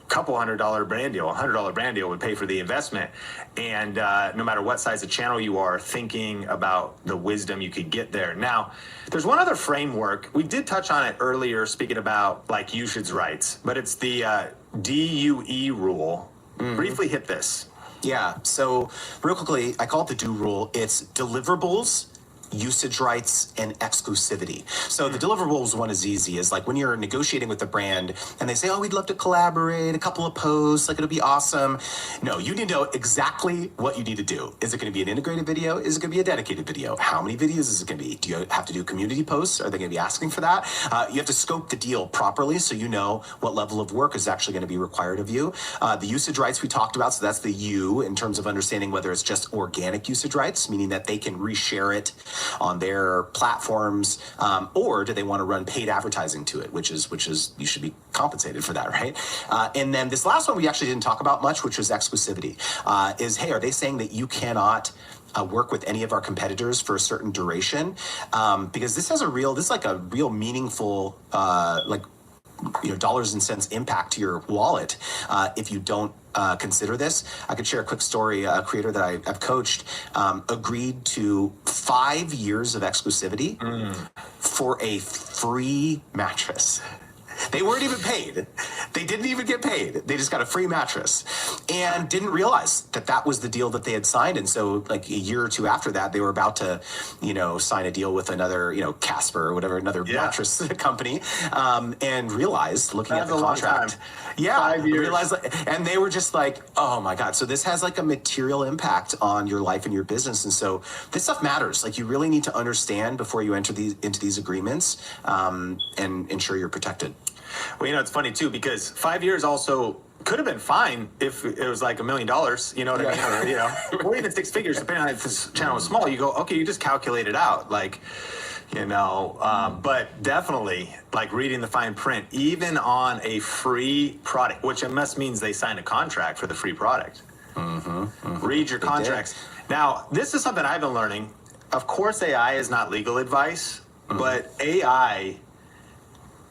couple $100 brand deal, $100 brand deal would pay for the investment. And no matter what size of channel you are, thinking about the wisdom you could get there. Now, there's one other framework. We did touch on it earlier, speaking about like usage rights, but it's the DUE rule. Briefly hit this. Yeah. So real quickly, I call it the DO rule. It's deliverables, usage rights, and exclusivity. So the deliverables one is easy, is like when you're negotiating with the brand and they say, oh, we'd love to collaborate, a couple of posts, like it'll be awesome. No, you need to know exactly what you need to do. Is it going to be an integrated video? Is it going to be a dedicated video? How many videos is it going to be? Do you have to do community posts? Are they going to be asking for that? You have to scope the deal properly so you know what level of work is actually going to be required of you. The usage rights we talked about, so that's the U in terms of understanding whether it's just organic usage rights, meaning that they can reshare it on their platforms, or do they want to run paid advertising to it, which is you should be compensated for that, right? And then this last one we actually didn't talk about much, which was exclusivity. Hey, are they saying that you cannot work with any of our competitors for a certain duration? Because this is like a real meaningful, dollars and cents impact to your wallet if you don't consider this. I could share a quick story. A creator that I've coached agreed to 5 years of exclusivity for a free mattress. They weren't even paid. They didn't even get paid. They just got a free mattress and didn't realize that that was the deal that they had signed. And so like a year or two after that, they were about to, sign a deal with another, Casper or whatever, another mattress company, and realized looking at the contract. Yeah. 5 years. Realized, and they were just like, oh my God. So this has like a material impact on your life and your business. And so this stuff matters. Like you really need to understand before you enter into these agreements, and ensure you're protected. Well, it's funny too, because 5 years also could have been fine if it was like $1 million, you know what I mean? Or even six figures, depending on if this channel is small. You go, okay, you just calculate it out. But definitely like reading the fine print, even on a free product, which it must means they signed a contract for the free product. Read your contracts. Now, this is something I've been learning. Of course, AI is not legal advice, but AI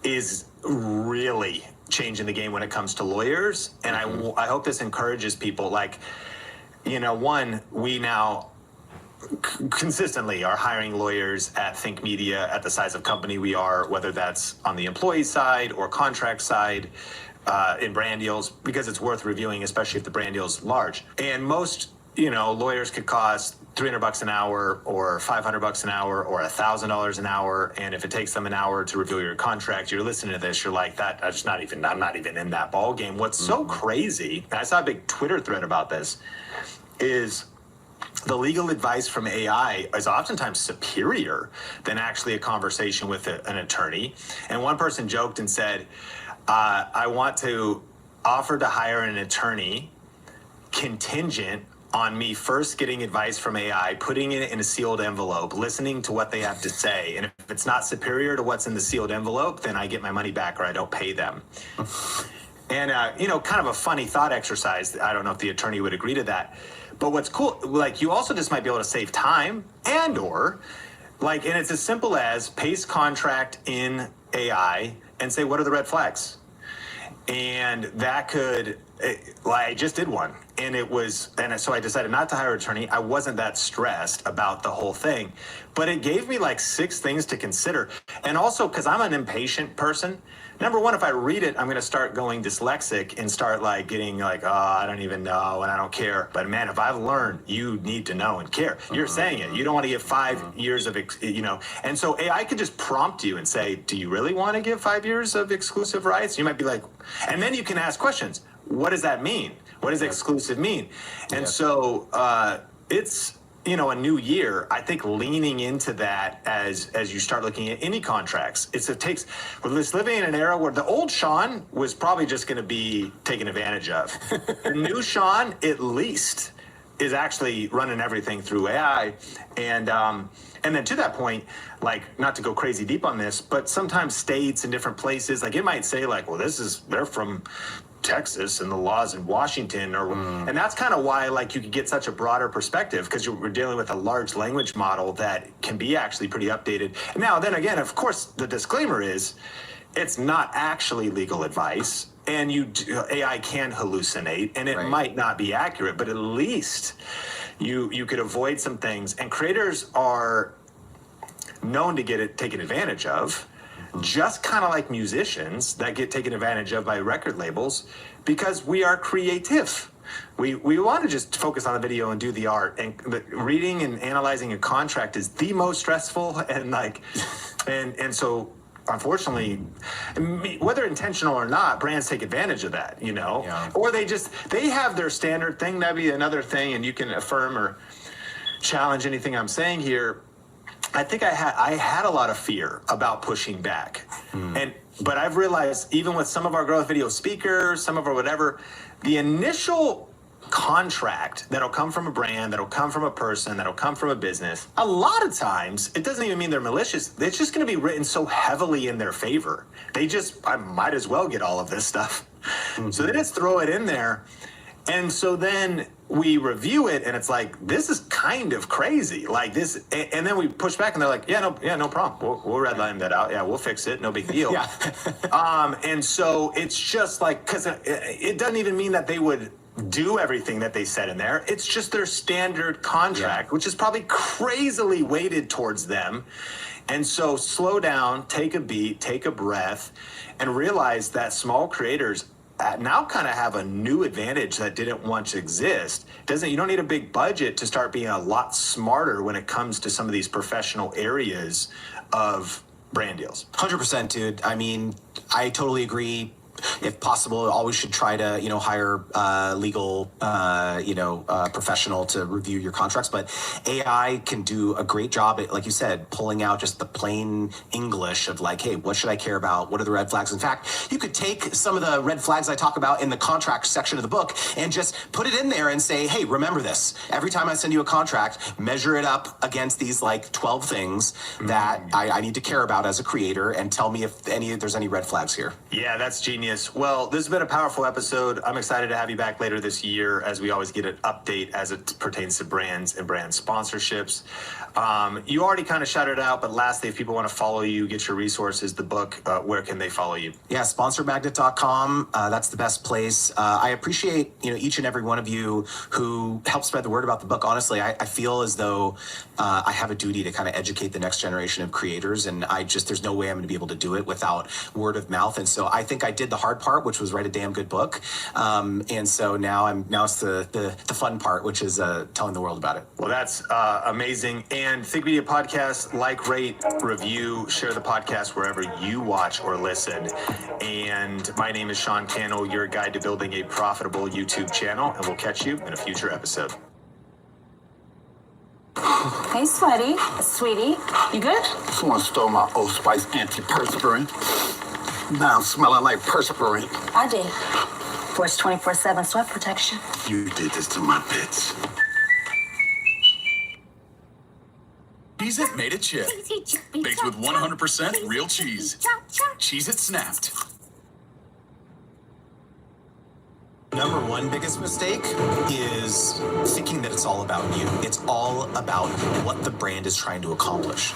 is really changing the game when it comes to lawyers. And I hope this encourages people. One, we now consistently are hiring lawyers at Think Media at the size of company we are, whether that's on the employee side or contract side, in brand deals, because it's worth reviewing, especially if the brand deal is large. And most, lawyers could cost $300 an hour or $500 an hour or $1,000 an hour. And if it takes them an hour to review your contract, you're listening to this, you're like, I'm not even in that ball game. What's so crazy, and I saw a big Twitter thread about this, is the legal advice from AI is oftentimes superior than actually a conversation with an attorney. And one person joked and said, I want to offer to hire an attorney contingent on me first getting advice from AI, putting it in a sealed envelope, listening to what they have to say. And if it's not superior to what's in the sealed envelope, then I get my money back or I don't pay them. And, kind of a funny thought exercise. I don't know if the attorney would agree to that. But what's cool, you also just might be able to save time and it's as simple as paste contract in AI and say, what are the red flags? And that could, I just did one. So I decided not to hire an attorney. I wasn't that stressed about the whole thing, but it gave me 6 things to consider. And also, because I'm an impatient person, number one, if I read it, I'm going to start going dyslexic and start getting I don't even know and I don't care. But man, if I've learned, you need to know and care. You're saying it. You don't want to give 5 years of, and so AI could just prompt you and say, do you really want to give 5 years of exclusive rights? You might be like, and then you can ask questions. What does that mean? What does exclusive mean? And so it's, a new year, I think leaning into that as you start looking at any contracts, we're just living in an era where the old Sean was probably just going to be taken advantage of. The new Sean, at least, is actually running everything through AI. And then to that point, like, not to go crazy deep on this, but sometimes states and different places, like, it might say like, well, they're from Texas and the laws in Washington, and that's kind of why, like, you could get such a broader perspective, because we're dealing with a large language model that can be actually pretty updated. Now, then again, of course, the disclaimer is it's not actually legal advice, and AI can hallucinate, and it might not be accurate, but at least you could avoid some things. And creators are known to get it taken advantage of, just kind of like musicians that get taken advantage of by record labels, because we are creative. We want to just focus on the video and do the art, and reading and analyzing a contract is the most stressful, and and so unfortunately, whether intentional or not, brands take advantage of that, or they have their standard thing. That'd be another thing, and you can affirm or challenge anything I'm saying here. I think I had a lot of fear about pushing back, but I've realized, even with some of our growth video speakers, some of our whatever, the initial contract that'll come from a brand, that'll come from a person, that'll come from a business, a lot of times it doesn't even mean they're malicious. It's just going to be written so heavily in their favor. I might as well get all of this stuff. So they just throw it in there. And so then we review it, and it's like, this is kind of crazy, like this. And then we push back, and they're like, no problem. We'll redline that out. Yeah, we'll fix it. No big deal. And so it's just like, because it doesn't even mean that they would do everything that they said in there. It's just their standard contract, which is probably crazily weighted towards them. And so slow down, take a beat, take a breath, and realize that small creators now kind of have a new advantage that didn't once exist. You don't need a big budget to start being a lot smarter when it comes to some of these professional areas of brand deals. 100%, dude. I mean, I totally agree. If possible, always should try to, hire legal, professional to review your contracts. But AI can do a great job at, like you said, pulling out just the plain English of like, hey, what should I care about? What are the red flags? In fact, you could take some of the red flags I talk about in the contract section of the book and just put it in there and say, hey, remember this. Every time I send you a contract, measure it up against these like 12 things that I need to care about as a creator, and tell me if there's any red flags here. Yeah, that's genius. Well, this has been a powerful episode. I'm excited to have you back later this year, as we always get an update as it pertains to brands and brand sponsorships. You already kind of shouted it out, but lastly, if people want to follow you, get your resources, the book, where can they follow you? Yeah, sponsormagnet.com. That's the best place. I appreciate each and every one of you who help spread the word about the book. Honestly, I feel as though I have a duty to kind of educate the next generation of creators, and there's no way I'm going to be able to do it without word of mouth. And so I think I did the hard part, which was write a damn good book. And so now it's the fun part, which is telling the world about it. Well, that's amazing. And Think Media Podcast, like, rate, review, share the podcast wherever you watch or listen. And my name is Sean Cannell, your guide to building a profitable YouTube channel, and we'll catch you in a future episode. Hey, sweetie, you good? Someone stole my Old Spice antiperspirant. Now I'm smelling like perspirant. I did. For its 24/7 sweat protection. You did this to my bits. Cheez-It made a chip. Baked with 100% real cheese. Cheez-It Snapped. Number one biggest mistake is thinking that it's all about you. It's all about what the brand is trying to accomplish.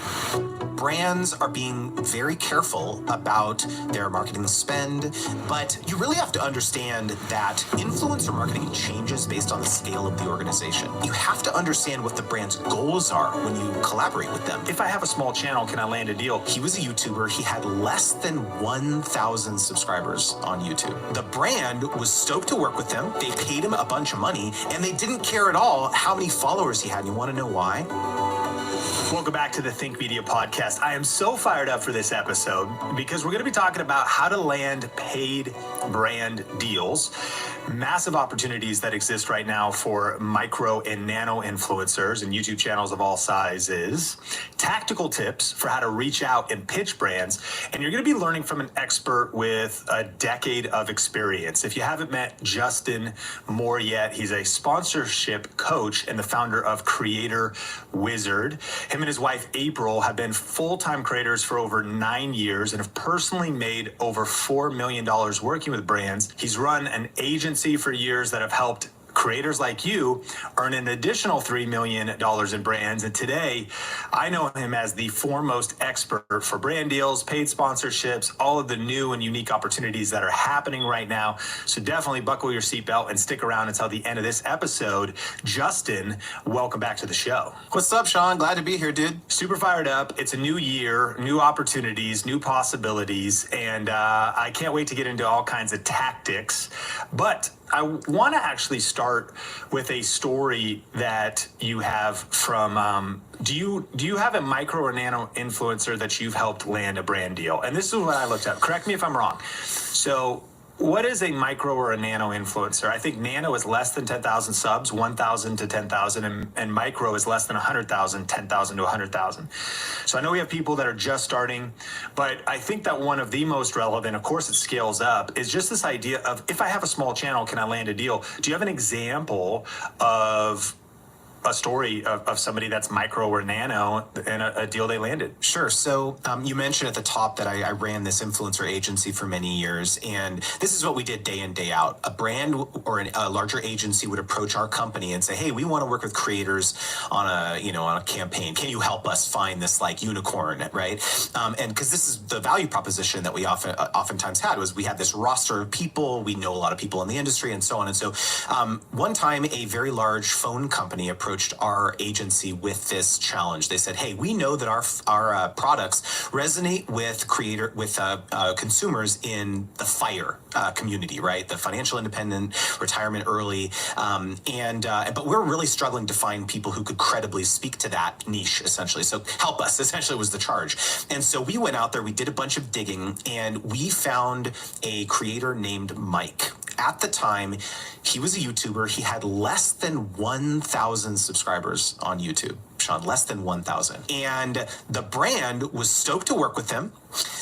Brands are being very careful about their marketing spend, but you really have to understand that influencer marketing changes based on the scale of the organization. You have to understand what the brand's goals are when you collaborate with them. If I have a small channel, can I land a deal? He was a YouTuber. He had less than 1,000 subscribers on YouTube. The brand was stoked to work with him. They paid him a bunch of money, and they didn't care at all how many followers he had. And you want to know why? Welcome back to the Think Media Podcast. I am so fired up for this episode because we're going to be talking about how to land paid brand deals, massive opportunities that exist right now for micro and nano influencers and YouTube channels of all sizes, tactical tips for how to reach out and pitch brands, and you're going to be learning from an expert with a decade of experience. If you haven't met Justin Moore yet, he's a sponsorship coach and the founder of Creator Wizard. Him and his wife, April, have been full-time creators for over 9 years and have personally made over $4 million working with brands. He's run an agency for years that have helped creators like you earn an additional $3 million in brands. And today, I know him as the foremost expert for brand deals, paid sponsorships, all of the new and unique opportunities that are happening right now. So definitely buckle your seatbelt and stick around until the end of this episode. Justin, welcome back to the show. What's up, Sean? Glad to be here, dude. Super fired up. It's a new year, new opportunities, new possibilities, and I can't wait to get into all kinds of tactics. But I want to actually start with a story that you have from, do you have a micro or nano influencer that you've helped land a brand deal? And this is what I looked up. Correct me if I'm wrong. So what is a micro or a nano influencer? I think nano is less than 10,000 subs, 1,000 to 10,000, and micro is less than 100,000, 10,000 to 100,000. So I know we have people that are just starting, but I think that one of the most relevant, of course it scales up, is just this idea of, if I have a small channel, can I land a deal? Do you have an example of a story of somebody that's micro or nano and a deal they landed? Sure. So you mentioned at the top that I ran this influencer agency for many years, and this is what we did day in, day out. A brand or a larger agency would approach our company and say, "Hey, we want to work with creators on a campaign. Can you help us find this like unicorn?" Right? And because this is the value proposition that we oftentimes had, was we had this roster of people, we know a lot of people in the industry, and so on. And so one time, a very large phone company approached our agency with this challenge. They said, "Hey, we know that our products resonate with consumers in the FIRE community, right? The financial independent, retirement early, but we're really struggling to find people who could credibly speak to that niche, essentially. So help us," essentially was the charge. And so we went out there, we did a bunch of digging, and we found a creator named Mike. At the time, he was a YouTuber. He had less than 1,000 subscribers on YouTube, Sean, less than 1,000. And the brand was stoked to work with him.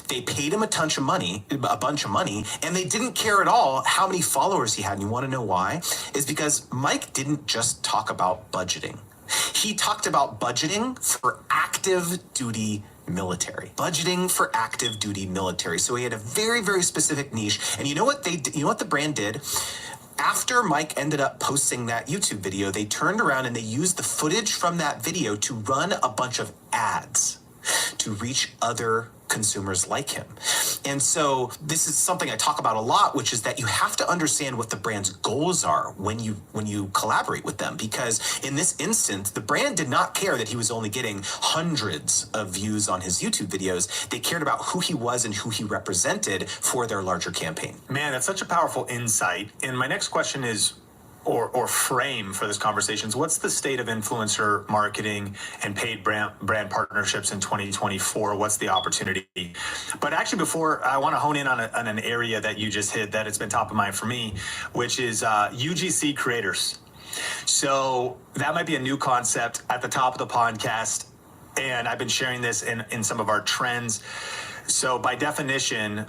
They paid him a bunch of money, and they didn't care at all how many followers he had. And you want to know why? Is because Mike didn't just talk about budgeting. He talked about budgeting for active duty military. Budgeting for active duty military. So he had a very, very specific niche. And you know what the brand did? After Mike ended up posting that YouTube video, they turned around and they used the footage from that video to run a bunch of ads to reach other consumers like him. And so this is something I talk about a lot, which is that you have to understand what the brand's goals are when you collaborate with them. Because in this instance, the brand did not care that he was only getting hundreds of views on his YouTube videos. They cared about who he was and who he represented for their larger campaign. Man, that's such a powerful insight. And my next question is, or frame for this conversation is, what's the state of influencer marketing and paid brand partnerships in 2024? What's the opportunity? But actually, before, I want to hone in on an area that you just hit that it's been top of mind for me, which is UGC creators. So that might be a new concept at the top of the podcast, and I've been sharing this in some of our trends. So by definition,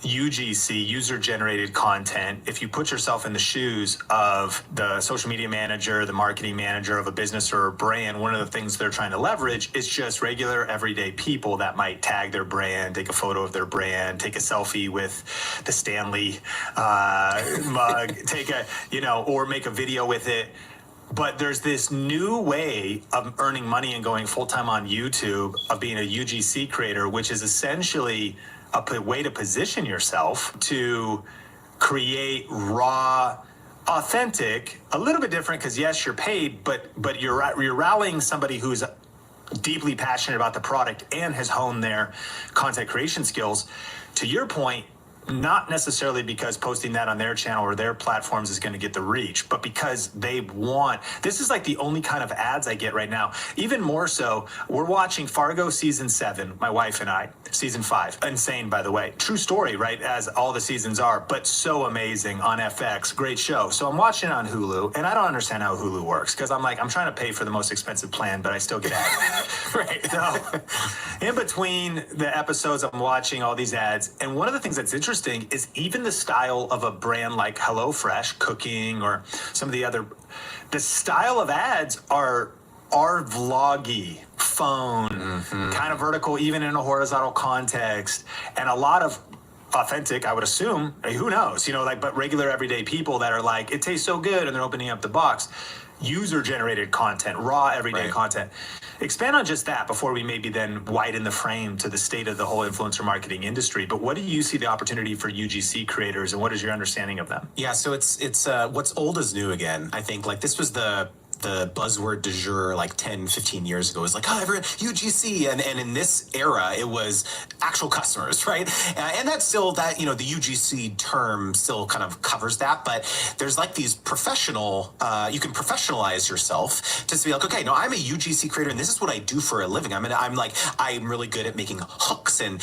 UGC, user-generated content, if you put yourself in the shoes of the social media manager, the marketing manager of a business or a brand, one of the things they're trying to leverage is just regular, everyday people that might tag their brand, take a photo of their brand, take a selfie with the Stanley mug, or make a video with it. But there's this new way of earning money and going full-time on YouTube, of being a UGC creator, which is essentially a way to position yourself to create raw, authentic, a little bit different, because yes, you're paid, but you're rallying somebody who's deeply passionate about the product and has honed their content creation skills. To your point, not necessarily because posting that on their channel or their platforms is going to get the reach, but because they want, this is like the only kind of ads I get right now. Even more so, we're watching Fargo season 7, my wife and I, season 5. Insane, by the way. True story, right? As all the seasons are, but so amazing on FX. Great show. So I'm watching it on Hulu, and I don't understand how Hulu works because I'm trying to pay for the most expensive plan, but I still get ads. Right. So in between the episodes, I'm watching all these ads. And one of the things that's interesting is even the style of a brand like HelloFresh cooking or some of the style of ads are vloggy, phone, kind of vertical, even in a horizontal context, and a lot of authentic, I would assume, who knows, but regular everyday people that are like, it tastes so good, and they're opening up the box. User-generated content, raw everyday content. Expand on just that before we maybe then widen the frame to the state of the whole influencer marketing industry. But what do you see the opportunity for UGC creators, and what is your understanding of them? Yeah, so it's what's old is new again. I think this was the buzzword du jour 10, 15 years ago. It was everyone, UGC. And in this era, it was actual customers, right? And that's still the UGC term still kind of covers that. But there's these professional, you can professionalize yourself to be okay, no, I'm a UGC creator and this is what I do for a living. I'm really good at making hooks and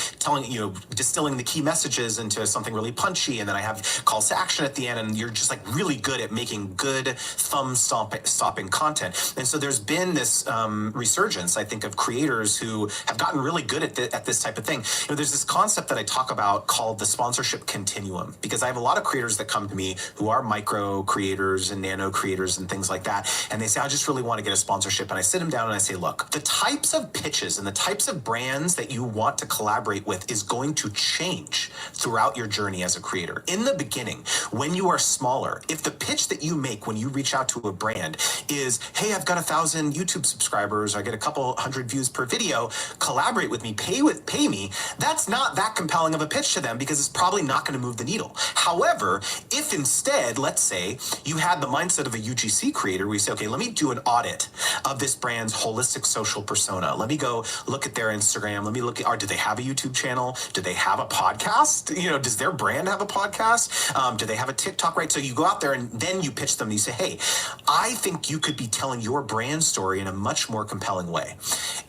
distilling the key messages into something really punchy. And then I have calls to action at the end. And you're just really good at making good thumb stopping content. And so there's been this resurgence, I think, of creators who have gotten really good at this type of thing. There's this concept that I talk about called the sponsorship continuum, because I have a lot of creators that come to me who are micro creators and nano creators and things like that. And they say, I just really want to get a sponsorship. And I sit them down and I say, look, the types of pitches and the types of brands that you want to collaborate with is going to change throughout your journey as a creator. In the beginning, when you are smaller, if the pitch that you make when you reach out to a brand is, hey, I've got 1,000 YouTube subscribers, I get a couple hundred views per video, collaborate with me, pay me, that's not that compelling of a pitch to them because it's probably not going to move the needle. However, if instead, let's say you had the mindset of a UGC creator where you say, okay, let me do an audit of this brand's holistic social persona. Let me go look at their Instagram. Let me look at, do they have a YouTube channel? Do they have a podcast? Does their brand have a podcast? Do they have a TikTok, right? So you go out there and then you pitch them and you say, hey, I think you could be telling your brand story in a much more compelling way.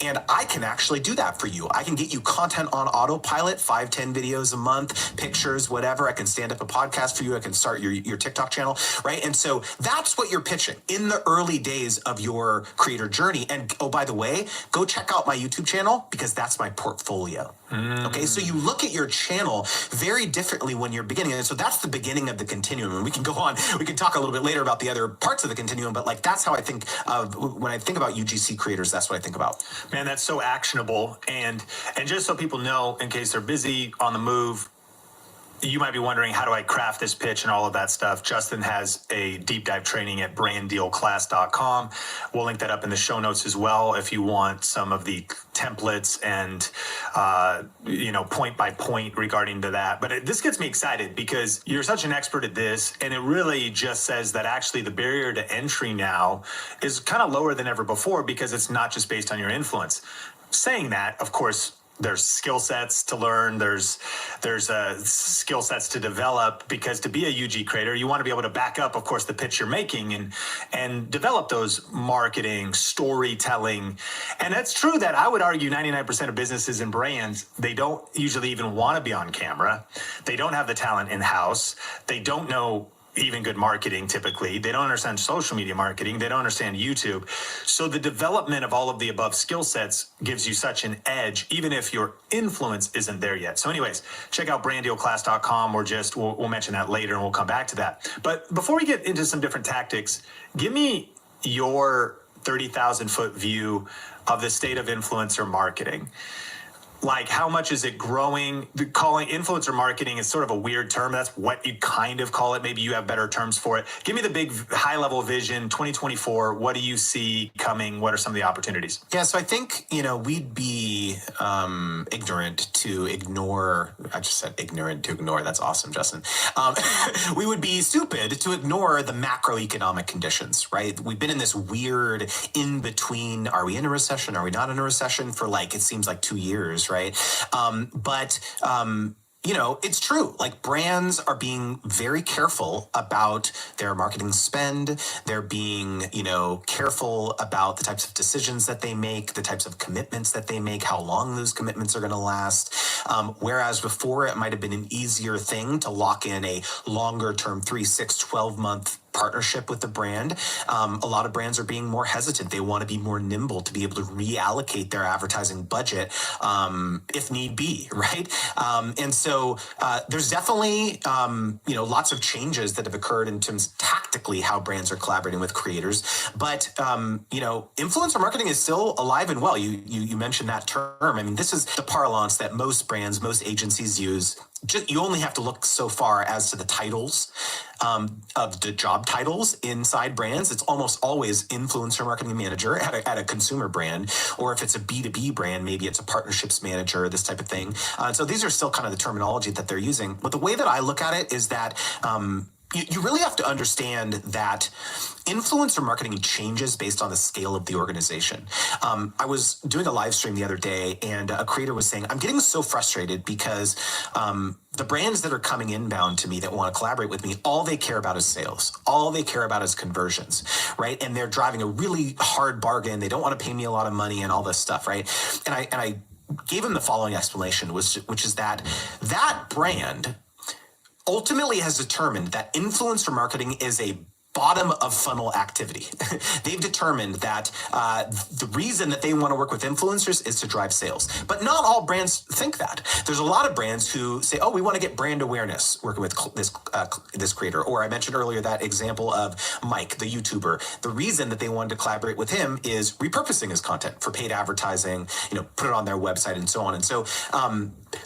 And I can actually do that for you. I can get you content on autopilot, 5-10 videos a month, pictures, whatever. I can stand up a podcast for you. I can start your TikTok channel, right? And so that's what you're pitching in the early days of your creator journey. And oh, by the way, go check out my YouTube channel because that's my portfolio. Okay, so you look at your channel very differently when you're beginning. And so that's the beginning of the continuum. And we can go on, we can talk a little bit later about the other parts of the continuum, but that's how I think of when I think about UGC creators, that's what I think about. Man, that's so actionable. And just so people know, in case they're busy on the move, you might be wondering, how do I craft this pitch and all of that stuff? Justin has a deep dive training at branddealclass.com. We'll link that up in the show notes as well if you want some of the templates and, point by point regarding to that. But this gets me excited because you're such an expert at this, and it really just says that actually the barrier to entry now is kind of lower than ever before because it's not just based on your influence. Saying that, of course, there's skill sets to learn, there's skill sets to develop, because to be a UG creator, you want to be able to back up, of course, the pitch you're making and develop those marketing, storytelling. And that's true that I would argue 99% of businesses and brands, they don't usually even want to be on camera. They don't have the talent in-house. They don't know even good marketing typically. They don't understand social media marketing. They don't understand YouTube. So the development of all of the above skill sets gives you such an edge, even if your influence isn't there yet. So anyways, check out branddealclass.com, or we'll mention that later and we'll come back to that. But before we get into some different tactics, give me your 30,000 foot view of the state of influencer marketing. How much is it growing? Calling influencer marketing is sort of a weird term. That's what you kind of call it. Maybe you have better terms for it. Give me the big high level vision, 2024. What do you see coming? What are some of the opportunities? Yeah, so I think, we'd be ignorant to ignore, I just said ignorant to ignore. That's awesome, Justin. We would be stupid to ignore the macroeconomic conditions, right? We've been in this weird in between. Are we in a recession? Are we not in a recession for it seems like 2 years, right? But it's true. Like brands are being very careful about their marketing spend. They're being, careful about the types of decisions that they make, the types of commitments that they make, how long those commitments are going to last. Whereas before it might have been an easier thing to lock in a longer term 3, 6, 12-month partnership with the brand. A lot of brands are being more hesitant. They want to be more nimble to be able to reallocate their advertising budget if need be, right? And so there's definitely, lots of changes that have occurred in terms of tactically how brands are collaborating with creators. But, influencer marketing is still alive and well. You mentioned that term. I mean, this is the parlance that most brands, most agencies use. You only have to look so far as to the titles of the job titles inside brands. It's almost always influencer marketing manager at a consumer brand, or if it's a B2B brand, maybe it's a partnerships manager, this type of thing. So these are still kind of the terminology that they're using. But the way that I look at it is that you really have to understand that influencer marketing changes based on the scale of the organization. I was doing a live stream the other day, and a creator was saying, I'm getting so frustrated because the brands that are coming inbound to me that want to collaborate with me, all they care about is sales. All they care about is conversions, right? And they're driving a really hard bargain. They don't want to pay me a lot of money and all this stuff, right? And I gave him the following explanation, which is that brand ultimately has determined that influencer marketing is a bottom of funnel activity. They've determined that the reason that they want to work with influencers is to drive sales. But not all brands think that. There's a lot of brands who say, oh, we want to get brand awareness working with this creator. Or I mentioned earlier that example of Mike, the YouTuber. The reason that they wanted to collaborate with him is repurposing his content for paid advertising, put it on their website and so on. And so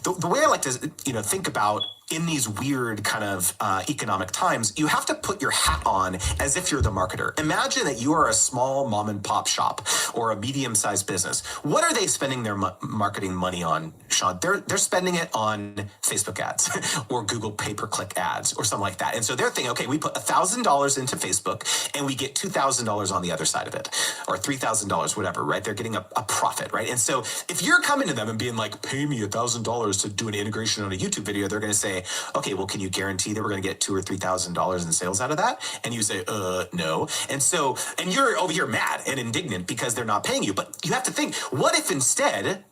the way I like to, think about in these weird kind of economic times, you have to put your hat on as if you're the marketer. Imagine that you are a small mom and pop shop or a medium-sized business. What are they spending their marketing money on, Sean? They're spending it on Facebook ads or Google pay-per-click ads or something like that. And so they're thinking, okay, we put $1,000 into Facebook and we get $2,000 on the other side of it, or $3,000, whatever, right? They're getting a profit, right? And so if you're coming to them and being like, pay me $1,000 to do an integration on a YouTube video, they're going to say, okay, well, can you guarantee that we're going to get $2,000 or $3,000 in sales out of that? And you say, no. And you're over here mad and indignant because they're not paying you. But you have to think, what if instead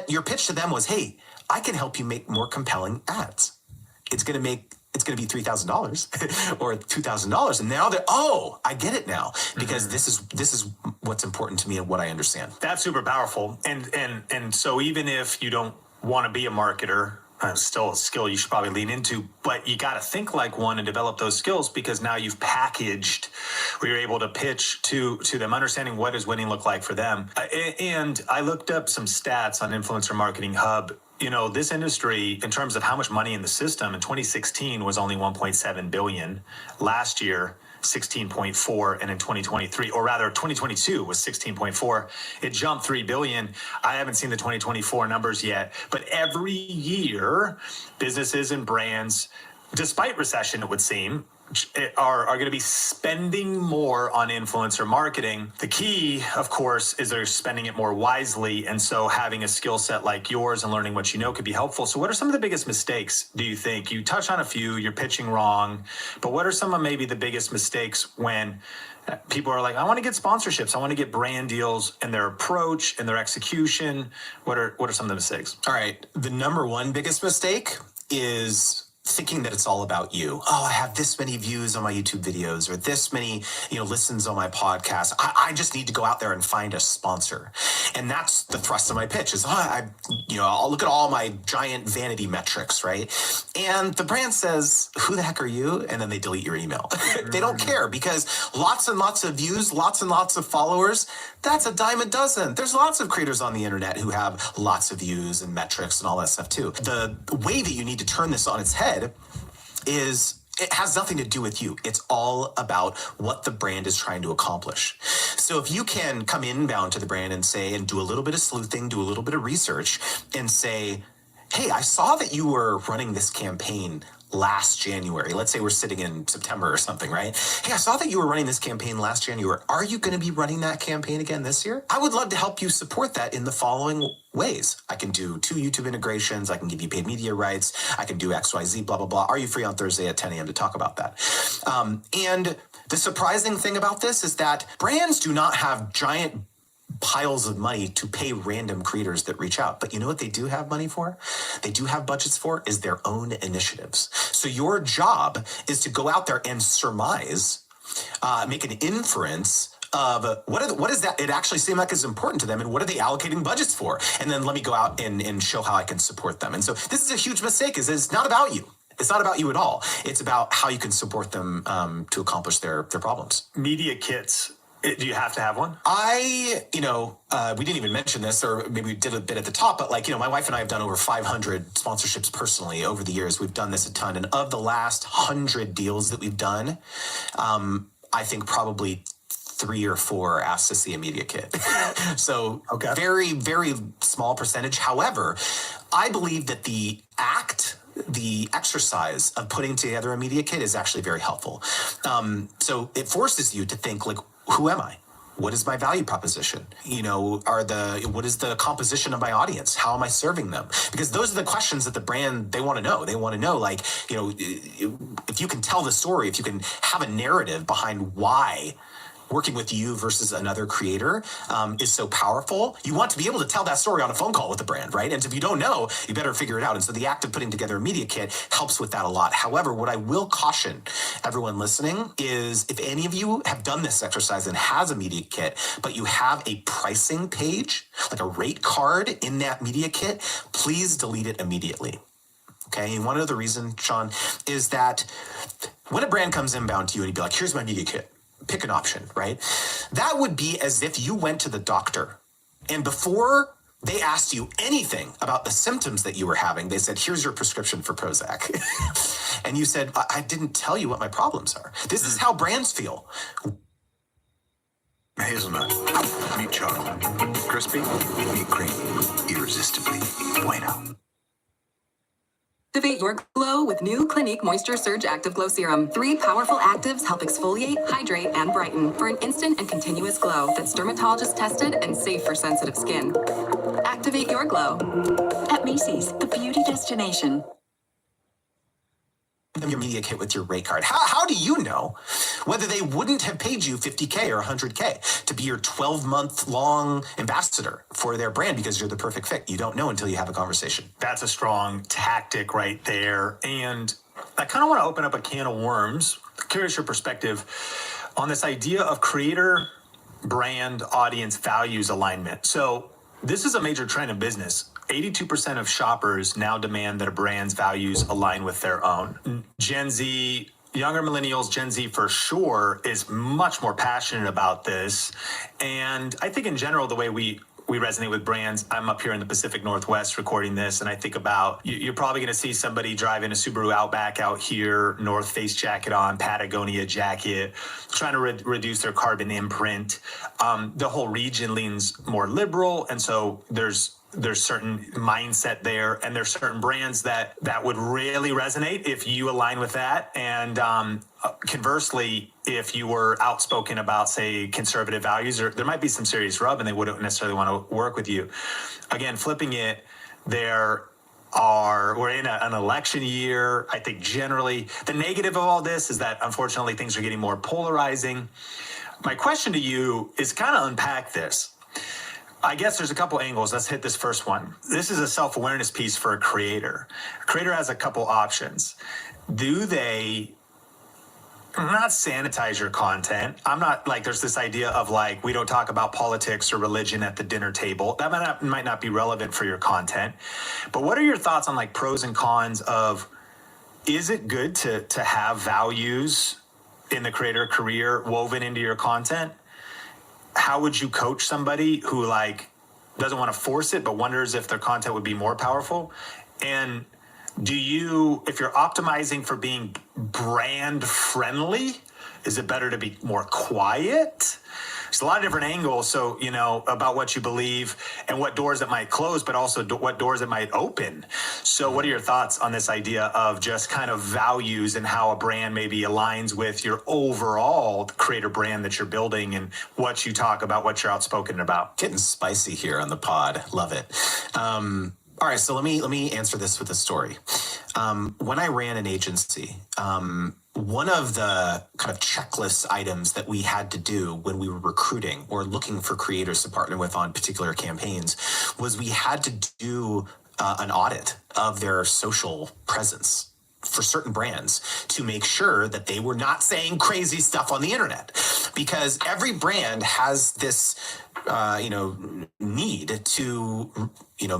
your pitch to them was, hey, I can help you make more compelling ads. It's going to be $3,000 or $2,000. And now I get it now, because this is what's important to me and what I understand. That's super powerful. And so even if you don't want to be a marketer, still a skill you should probably lean into, but you got to think like one and develop those skills, because now you've packaged where you're able to pitch to them, understanding what does winning look like for them. And I looked up some stats on Influencer Marketing Hub. This industry, in terms of how much money in the system, in 2016 was only 1.7 billion. Last year, 16.4, and in 2023, or rather 2022 was 16.4. It jumped 3 billion. I haven't seen the 2024 numbers yet, but every year, businesses and brands, despite recession, it would seem, are going to be spending more on influencer marketing. The key, of course, is they're spending it more wisely. And so having a skill set like yours and learning what you know could be helpful. So what are some of the biggest mistakes, do you think? You touch on a few, you're pitching wrong, but what are some of maybe the biggest mistakes when people are like, I want to get sponsorships, I want to get brand deals, and their approach and their execution? What are some of the mistakes? All right. The number one biggest mistake is thinking that it's all about you. Oh, I have this many views on my YouTube videos, or this many, listens on my podcast. I just need to go out there and find a sponsor. And that's the thrust of my pitch is, I'll look at all my giant vanity metrics, right? And the brand says, who the heck are you? And then they delete your email. They don't care, because lots and lots of views, lots and lots of followers, that's a dime a dozen. There's lots of creators on the internet who have lots of views and metrics and all that stuff too. The way that you need to turn this on its head is it has nothing to do with you. It's all about what the brand is trying to accomplish. So if you can come inbound to the brand and say, and do a little bit of sleuthing, do a little bit of research and say, hey, I saw that you were running this campaign last January, let's say we're sitting in September or something, right? Hey, I saw that you were running this campaign last January. Are you going to be running that campaign again this year? I would love to help you support that in the following ways. I can do 2 YouTube integrations. I can give you paid media rights. I can do XYZ, blah, blah, blah. Are you free on Thursday at 10 a.m. to talk about that? And the surprising thing about this is that brands do not have giant piles of money to pay random creators that reach out. But you know what they do have money for? They do have budgets for is their own initiatives. So your job is to go out there and surmise, make an inference of what is that it actually seem like is important to them, and what are they allocating budgets for? And then let me go out and show how I can support them. And so this is a huge mistake, is it's not about you. It's not about you at all. It's about how you can support them to accomplish their problems. Media kits. Do you have to have one? We didn't even mention this, or maybe we did a bit at the top, but my wife and I have done over 500 sponsorships personally over the years. We've done this a ton. And of the last 100 deals that we've done, I think probably 3 or 4 asked to see a media kit. So very, very small percentage. However, I believe that the exercise of putting together a media kit is actually very helpful. So it forces you to think, like, who am I? What is my value proposition? What is the composition of my audience? How am I serving them? Because those are the questions that the brand, they want to know. They want to know, if you can tell the story, if you can have a narrative behind why working with you versus another creator is so powerful. You want to be able to tell that story on a phone call with the brand, right? And if you don't know, you better figure it out. And so the act of putting together a media kit helps with that a lot. However, what I will caution everyone listening is, if any of you have done this exercise and has a media kit, but you have a pricing page, like a rate card in that media kit, please delete it immediately. Okay, and one other reason, Sean, is that when a brand comes inbound to you and you'd be like, here's my media kit, pick an option, right? That would be as if you went to the doctor and before they asked you anything about the symptoms that you were having, they said, here's your prescription for Prozac. And you said, I didn't tell you what my problems are. This is how brands feel. Hazelnut, meet chocolate. Crispy, meet creamy. Irresistibly bueno. Activate your glow with new Clinique Moisture Surge Active Glow Serum. 3 powerful actives help exfoliate, hydrate, and brighten for an instant and continuous glow that's dermatologist tested and safe for sensitive skin. Activate your glow at Macy's, the beauty destination. Your media kit with your rate card. How do you know whether they wouldn't have paid you $50K or $100K to be your 12-month long ambassador for their brand because you're the perfect fit? You don't know until you have a conversation. That's a strong tactic right there. And I kind of want to open up a can of worms. Curious your perspective on this idea of creator, brand, audience, values alignment. So this is a major trend in business. 82% of shoppers now demand that a brand's values align with their own. Gen Z, younger millennials, Gen Z for sure, is much more passionate about this. And I think in general, the way we resonate with brands. I'm up here in the Pacific Northwest recording this, and I think about, you're probably going to see somebody driving a Subaru Outback out here, North Face jacket on, Patagonia jacket, trying to reduce their carbon imprint. The whole region leans more liberal, and so there's certain mindset there, and there's certain brands that would really resonate if you align with that. And conversely, if you were outspoken about, say, conservative values, there might be some serious rub and they wouldn't necessarily want to work with you. Again, flipping it, we're in an election year. I think generally the negative of all this is that unfortunately things are getting more polarizing. My question to you is kind of unpack this. I guess there's a couple angles. Let's hit this first one. This is a self-awareness piece for a creator. A creator has a couple options. Do they not sanitize your content? I'm not like, there's this idea of like, we don't talk about politics or religion at the dinner table. That might not be relevant for your content. But what are your thoughts on like pros and cons of, is it good to have values in the creator career woven into your content? How would you coach somebody who like doesn't want to force it, but wonders if their content would be more powerful? And if you're optimizing for being brand friendly, is it better to be more quiet? There's a lot of different angles. So, about what you believe and what doors it might close, but also what doors it might open. So what are your thoughts on this idea of just kind of values and how a brand maybe aligns with your overall creator brand that you're building and what you talk about, what you're outspoken about? Getting spicy here on the pod. Love it. All right, so let me answer this with a story. When I ran an agency, one of the kind of checklist items that we had to do when we were recruiting or looking for creators to partner with on particular campaigns was we had to do an audit of their social presence for certain brands to make sure that they were not saying crazy stuff on the internet, because every brand has this need to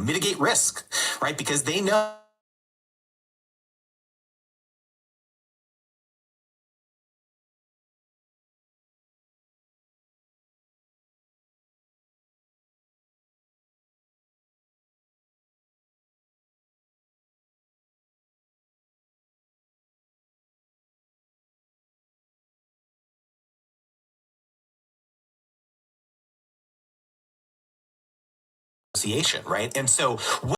mitigate risk, right? Because they know association, right? And so